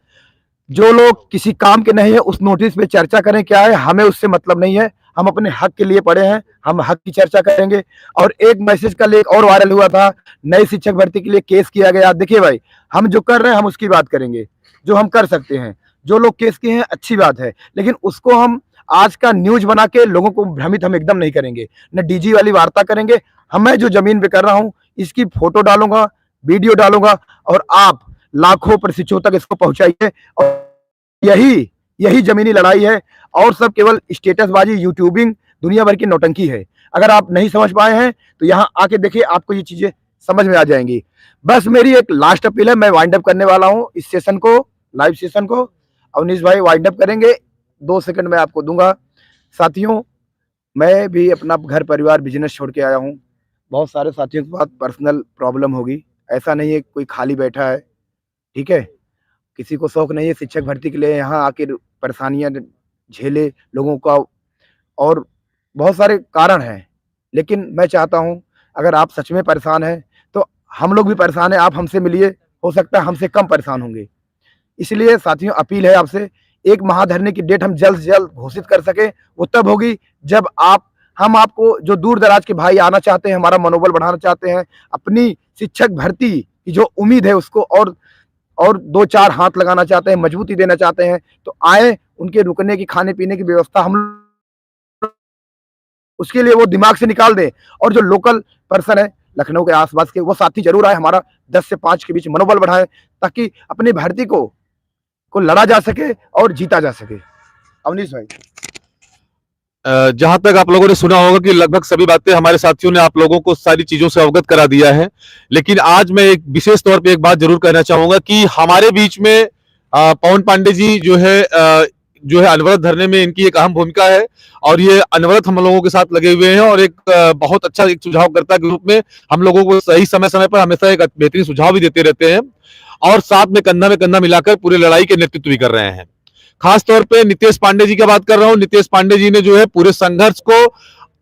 जो लोग किसी काम के नहीं है उस नोटिस पे चर्चा करें, क्या है हमें उससे मतलब नहीं है, हम अपने हक के लिए पढ़े हैं, हम हक की चर्चा करेंगे। और एक मैसेज कल एक और वायरल हुआ था, नई शिक्षक भर्ती के लिए केस किया गया। देखिए भाई, हम जो कर रहे हैं हम उसकी बात करेंगे, जो हम कर सकते हैं। जो लोग केस किए हैं अच्छी बात है, लेकिन उसको हम आज का न्यूज बना के लोगों को भ्रमित हम एकदम नहीं करेंगे, न डीजी वाली वार्ता करेंगे। मैं जो जमीन पे कर रहा हूँ इसकी फोटो डालूंगा, वीडियो डालूंगा, और आप लाखों प्रशिक्षुओं तक इसको पहुंचाइए। और यही जमीनी लड़ाई है, और सब केवल स्टेटसबाजी, यूट्यूबिंग, दुनिया भर की नौटंकी है। अगर आप नहीं समझ पाए हैं तो यहाँ आके देखिए, आपको ये चीजें समझ में आ जाएंगी। बस मेरी एक लास्ट अपील है, मैं वाइंड अप करने वाला हूँ इस सेशन को, लाइव सेशन को। अवनीश भाई वाइंड अप करेंगे, 2 सेकंड में आपको दूंगा। साथियों, मैं भी अपना घर परिवार बिजनेस छोड़ के आया हूँ। बहुत सारे साथियों के पास पर्सनल प्रॉब्लम होगी, ऐसा नहीं है कोई खाली बैठा है, ठीक है। किसी को शौक नहीं है शिक्षक भर्ती के लिए यहाँ आके परेशानियां झेले लोगों का, और बहुत सारे कारण हैं। लेकिन मैं चाहता हूं अगर आप सच में परेशान हैं तो हम लोग भी परेशान हैं, आप हमसे मिलिए, हो सकता है हमसे कम परेशान होंगे। इसलिए साथियों अपील है आपसे, एक महाधरने की डेट हम जल्द से जल्द घोषित कर सके, वो तब होगी जब हम आपको जो दूर दराज के भाई आना चाहते हैं, हमारा मनोबल बढ़ाना चाहते हैं, अपनी शिक्षक भर्ती की जो उम्मीद है उसको और 2-4 हाथ लगाना चाहते हैं, मजबूती देना चाहते हैं, तो आए। उनके रुकने की, खाने पीने की व्यवस्था हम उसके लिए वो दिमाग से निकाल दें। और जो लोकल पर्सन है लखनऊ के आसपास के, वो साथी जरूर आए, हमारा 10 से 5 के बीच मनोबल बढ़ाएं, ताकि अपनी भर्ती को लड़ा जा सके और जीता जा सके। अवनीश भाई, जहां तक आप लोगों ने सुना होगा कि लगभग सभी बातें हमारे साथियों ने आप लोगों को सारी चीजों से अवगत करा दिया है। लेकिन आज मैं एक विशेष तौर पे एक बात जरूर कहना चाहूंगा कि हमारे बीच में पवन पांडे जी जो है अनवरत धरने में इनकी एक अहम भूमिका है, और ये अनवरत हम लोगों के साथ लगे हुए हैं, और एक बहुत अच्छा एक सुझावकर्ता के रूप में हम लोगों को सही समय पर हमेशा एक बेहतरीन सुझाव भी देते रहते हैं, और साथ में कंधा मिलाकर पूरी लड़ाई के नेतृत्व भी कर रहे हैं। खास तौर पे नितेश पांडे जी की बात कर रहा हूं। नितेश पांडे जी ने जो है पूरे संघर्ष को,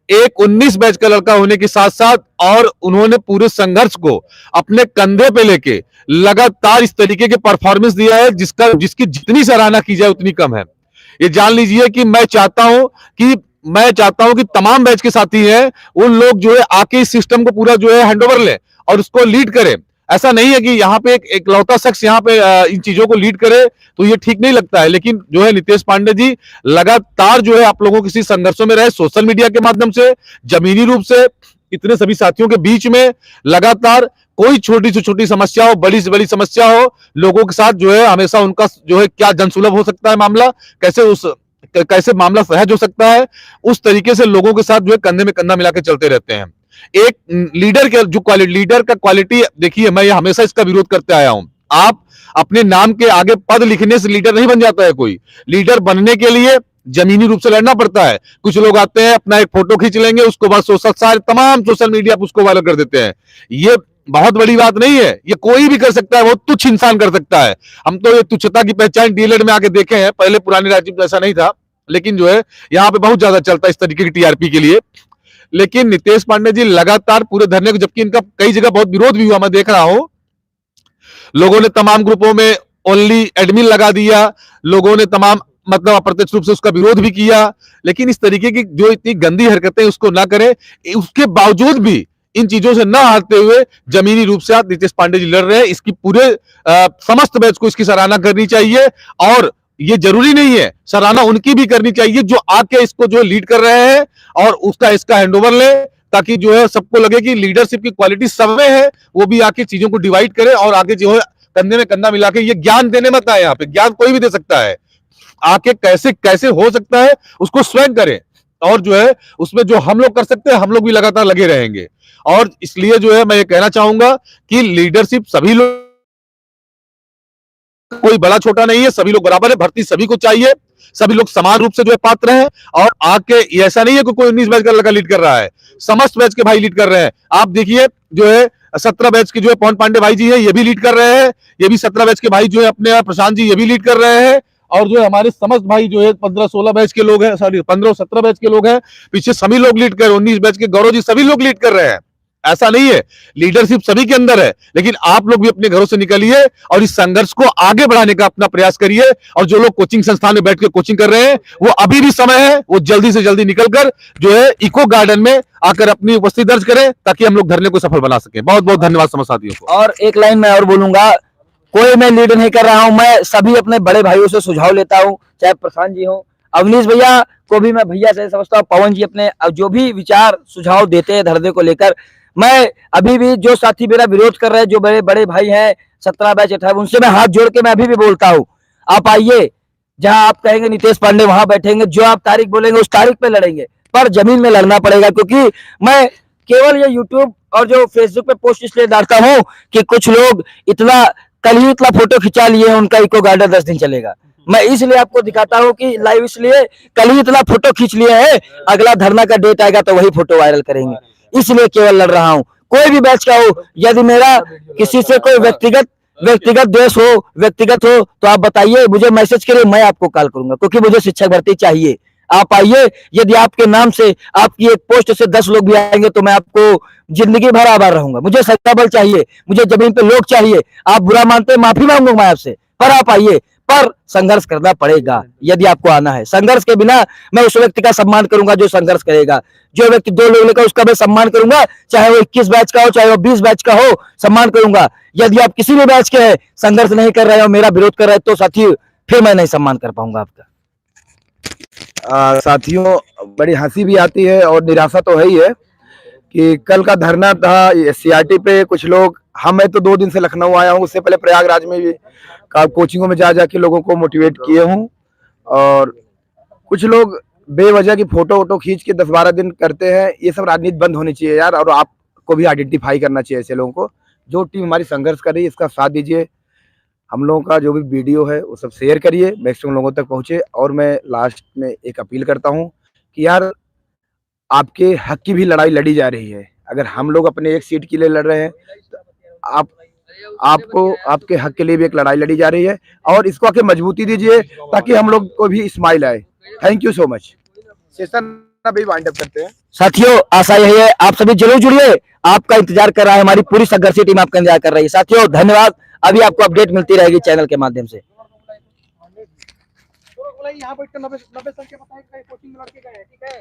एक 19 बैच का लड़का होने के साथ साथ, और उन्होंने पूरे संघर्ष को अपने कंधे पे लेके लगातार इस तरीके के परफॉर्मेंस दिया है जिसकी जितनी सराहना की जाए उतनी कम है। ये जान लीजिए कि मैं चाहता हूं कि तमाम बैच के साथी हैं उन लोग जो है आके इस सिस्टम को पूरा जो है हैंडओवर ले और उसको लीड करें। ऐसा नहीं है कि यहाँ पे एक लौता शख्स यहाँ पे इन चीजों को लीड करे, तो ये ठीक नहीं लगता है। लेकिन जो है नितेश पांडे जी लगातार जो है आप लोगों के इसी संघर्षों में रहे, सोशल मीडिया के माध्यम से, जमीनी रूप से, इतने सभी साथियों के बीच में लगातार कोई छोटी से छोटी समस्या हो, बड़ी से बड़ी समस्या हो, लोगों के साथ जो है हमेशा उनका जो है क्या जनसुलभ हो सकता है मामला, कैसे मामला सहज हो सकता है, उस तरीके से लोगों के साथ जो है कंधे में कंधा मिला के चलते रहते हैं। एक लीडर का क्वालिटी देखिए, मैं हमेशा इसका विरोध करते आया हूं। आप अपने नाम के आगे पद लिखने से लीडर नहीं बन जाता है कोई। लीडर बनने के लिए जमीनी रूप से लड़ना पड़ता है। कुछ लोग आते हैं, अपना एक फोटो खींच लेंगे, उसको बाद तमाम सोशल मीडिया पर उसको वायरल कर देते हैं। ये बहुत बड़ी बात नहीं है, ये कोई भी कर सकता है, वो तुच्छ इंसान कर सकता है। हम तो ये तुच्छता की पहचान डीएलएड में आके देखे हैं, पहले पुराने राज्य में ऐसा नहीं था, लेकिन जो है यहाँ पे बहुत ज्यादा चलता है इस तरीके की टीआरपी के लिए। लेकिन नितेश पांडे जी लगातार पूरे धरने को, जबकि इनका कई जगह बहुत विरोध भी हुआ, मैं देख रहा हूं, लोगों ने तमाम ग्रुपों में ओनली एडमिन लगा दिया, लोगों ने तमाम मतलब अप्रत्यक्ष रूप से उसका विरोध भी किया। लेकिन इस तरीके की जो इतनी गंदी हरकतें उसको ना करें, उसके बावजूद भी इन चीजों से ना हारते हुए जमीनी रूप से आज नितेश पांडे जी लड़ रहे हैं। इसकी पूरे समस्त बैच को इसकी सराहना करनी चाहिए, और ये जरूरी नहीं है, सराहना उनकी भी करनी चाहिए जो आके इसको जो लीड कर रहे हैं और इसका हैंडओवर ले, ताकि जो है सबको लगे कि लीडरशिप की क्वालिटी सब में है। वो भी आके चीजों को डिवाइड करे और आगे जो है कंधे में कंधा मिला के, ये ज्ञान देने मत आए, यहाँ पे ज्ञान कोई भी दे सकता है, आके कैसे कैसे हो सकता है उसको स्वयं करें, और जो है उसमें जो हम लोग कर सकते हैं हम लोग भी लगातार लगे रहेंगे। और इसलिए जो है मैं ये कहना चाहूंगा कि लीडरशिप सभी लोग, कोई बड़ा छोटा नहीं है, सभी लोग बराबर है, भर्ती सभी को चाहिए, सभी लोग समान रूप से जो है पात्र हैं। और आके ऐसा नहीं है कि कोई 19 बैच का लड़का लीड कर रहा है, समस्त बैच के भाई लीड कर रहे हैं। आप देखिए जो है 17 बैच के जो है पवन पांडे भाई जी है, ये भी लीड कर रहे हैं। ये भी 17 बैच के भाई जो है अपने प्रशांत जी, ये भी लीड कर रहे हैं। और जो है हमारे समस्त भाई जो है 15-16 बैच के लोग हैं, सॉरी 15-17 बैच के लोग हैं, पीछे सभी लोग लीड कर, 19 बैच के गौरव जी सभी लोग लीड कर रहे हैं। ऐसा नहीं है, लीडरशिप सभी के अंदर है, लेकिन आप लोग भी अपने घरों से निकलिए और इस संघर्ष को आगे बढ़ाने का अपना प्रयास करिए। और जो लोग कोचिंग संस्थान में बैठ के कोचिंग कर रहे हैं, वो अभी भी समय है, वो जल्दी से जल्दी निकलकर जो है इको गार्डन में आकर अपनी उपस्थिति दर्ज करें, ताकि हम लोग धरने को सफल बना सकें। बहुत बहुत धन्यवाद समस्त साथियों को। और एक लाइन मैं और बोलूंगा, कोई मैं लीड नहीं कर रहा हूं, मैं सभी अपने बड़े भाइयों से सुझाव लेता हूं, चाहे प्रशांत जी हो, अवनीश भैया को भी मैं भैया से समझता हूं, पवन जी अपने जो भी विचार सुझाव देते हैं धरने को लेकर, मैं अभी भी जो साथी मेरा विरोध कर रहे हैं, जो बड़े बड़े भाई हैं 17 बैच 18, उनसे मैं हाथ जोड़ के मैं अभी भी बोलता हूँ, आप आइए, जहां आप कहेंगे नीतीश पांडे वहां बैठेंगे, जो आप तारीख बोलेंगे उस तारीख पे लड़ेंगे, पर जमीन में लड़ना पड़ेगा। क्योंकि मैं केवल ये यूट्यूब और जो फेसबुक पे पोस्ट इसलिए डालता हूँ कि कुछ लोग कल ही इतना फोटो खिंचा लिए हैं, उनका इको गार्डन 10 दिन चलेगा, मैं इसलिए आपको दिखाता हूँ कि लाइव, इसलिए कल ही इतना फोटो खींच लिए हैं, अगला धरना का डेट आएगा तो वही फोटो वायरल करेंगे, इसलिए केवल लड़ रहा हूँ। कोई भी बैच का हो, यदि मेरा किसी से कोई व्यक्तिगत द्वेष हो, व्यक्तिगत हो, तो आप बताइए, मुझे मैसेज करिए, मैं आपको कॉल करूंगा, क्योंकि मुझे शिक्षक भर्ती चाहिए। आप आइए, यदि आपके नाम से आपकी एक पोस्ट से 10 लोग भी आएंगे तो मैं आपको जिंदगी भर आभार रहूंगा। मुझे संख्या बल चाहिए, मुझे जमीन पे लोग चाहिए। आप बुरा मानते हैं, माफी मांगूंगा मैं आपसे, पर आप आइए, पर संघर्ष करना पड़ेगा यदि आपको आना है। संघर्ष के बिना मैं उस व्यक्ति का सम्मान करूंगा जो संघर्ष करेगा। जो व्यक्ति 2 लोग लेकर, उसका मैं सम्मान करूंगा, चाहे वो 21 बैच का हो, चाहे वो 20 बैच का हो, सम्मान करूंगा। यदि आप किसी भी बैच के हैं, संघर्ष नहीं कर रहे हो, मेरा विरोध कर रहे हैं, तो साथी फिर मैं नहीं सम्मान कर पाऊंगा आपका। साथियों, बड़ी हंसी भी आती है और निराशा तो है ही है कि कल का धरना था सीआरटी पे, कुछ लोग, मैं तो 2 दिन से लखनऊ आया हूँ, उससे पहले प्रयागराज में भी कोचिंगों में जा जाके लोगों को मोटिवेट किए हूँ, और कुछ लोग बेवजह की फोटो वोटो खींच के 10-12 दिन करते हैं। ये सब राजनीति बंद होनी चाहिए यार, और आपको भी आइडेंटिफाई करना चाहिए ऐसे लोगों को। जो टीम हमारी संघर्ष कर रही है, इसका साथ दीजिए। हम लोगों का जो भी वीडियो है वो सब शेयर करिए, मैक्सिमम लोगों तक पहुंचे। और मैं लास्ट में एक अपील करता हूं कि यार, आपके हक की भी लड़ाई लड़ी जा रही है। अगर हम लोग अपने एक सीट के लिए लड़ रहे हैं, तो आपको आपके हक के लिए भी एक लड़ाई लड़ी जा रही है, और इसको आके मजबूती दीजिए ताकि हम लोग को भी स्माइल आए। Thank you so much. Session अभी वाइंड अप करते हैं। साथियों, आशा यही है, आप सभी जरूर जुड़िए, आपका इंतजार कर रहा है, हमारी पूरी संघर्षी टीम आपका इंतजार कर रही है। साथियों धन्यवाद, अभी आपको अपडेट मिलती रहेगी चैनल के माध्यम से। यहाँ बैठ कर 90 संख्या बताएं, कोचिंग में लड़के गए, ठीक है।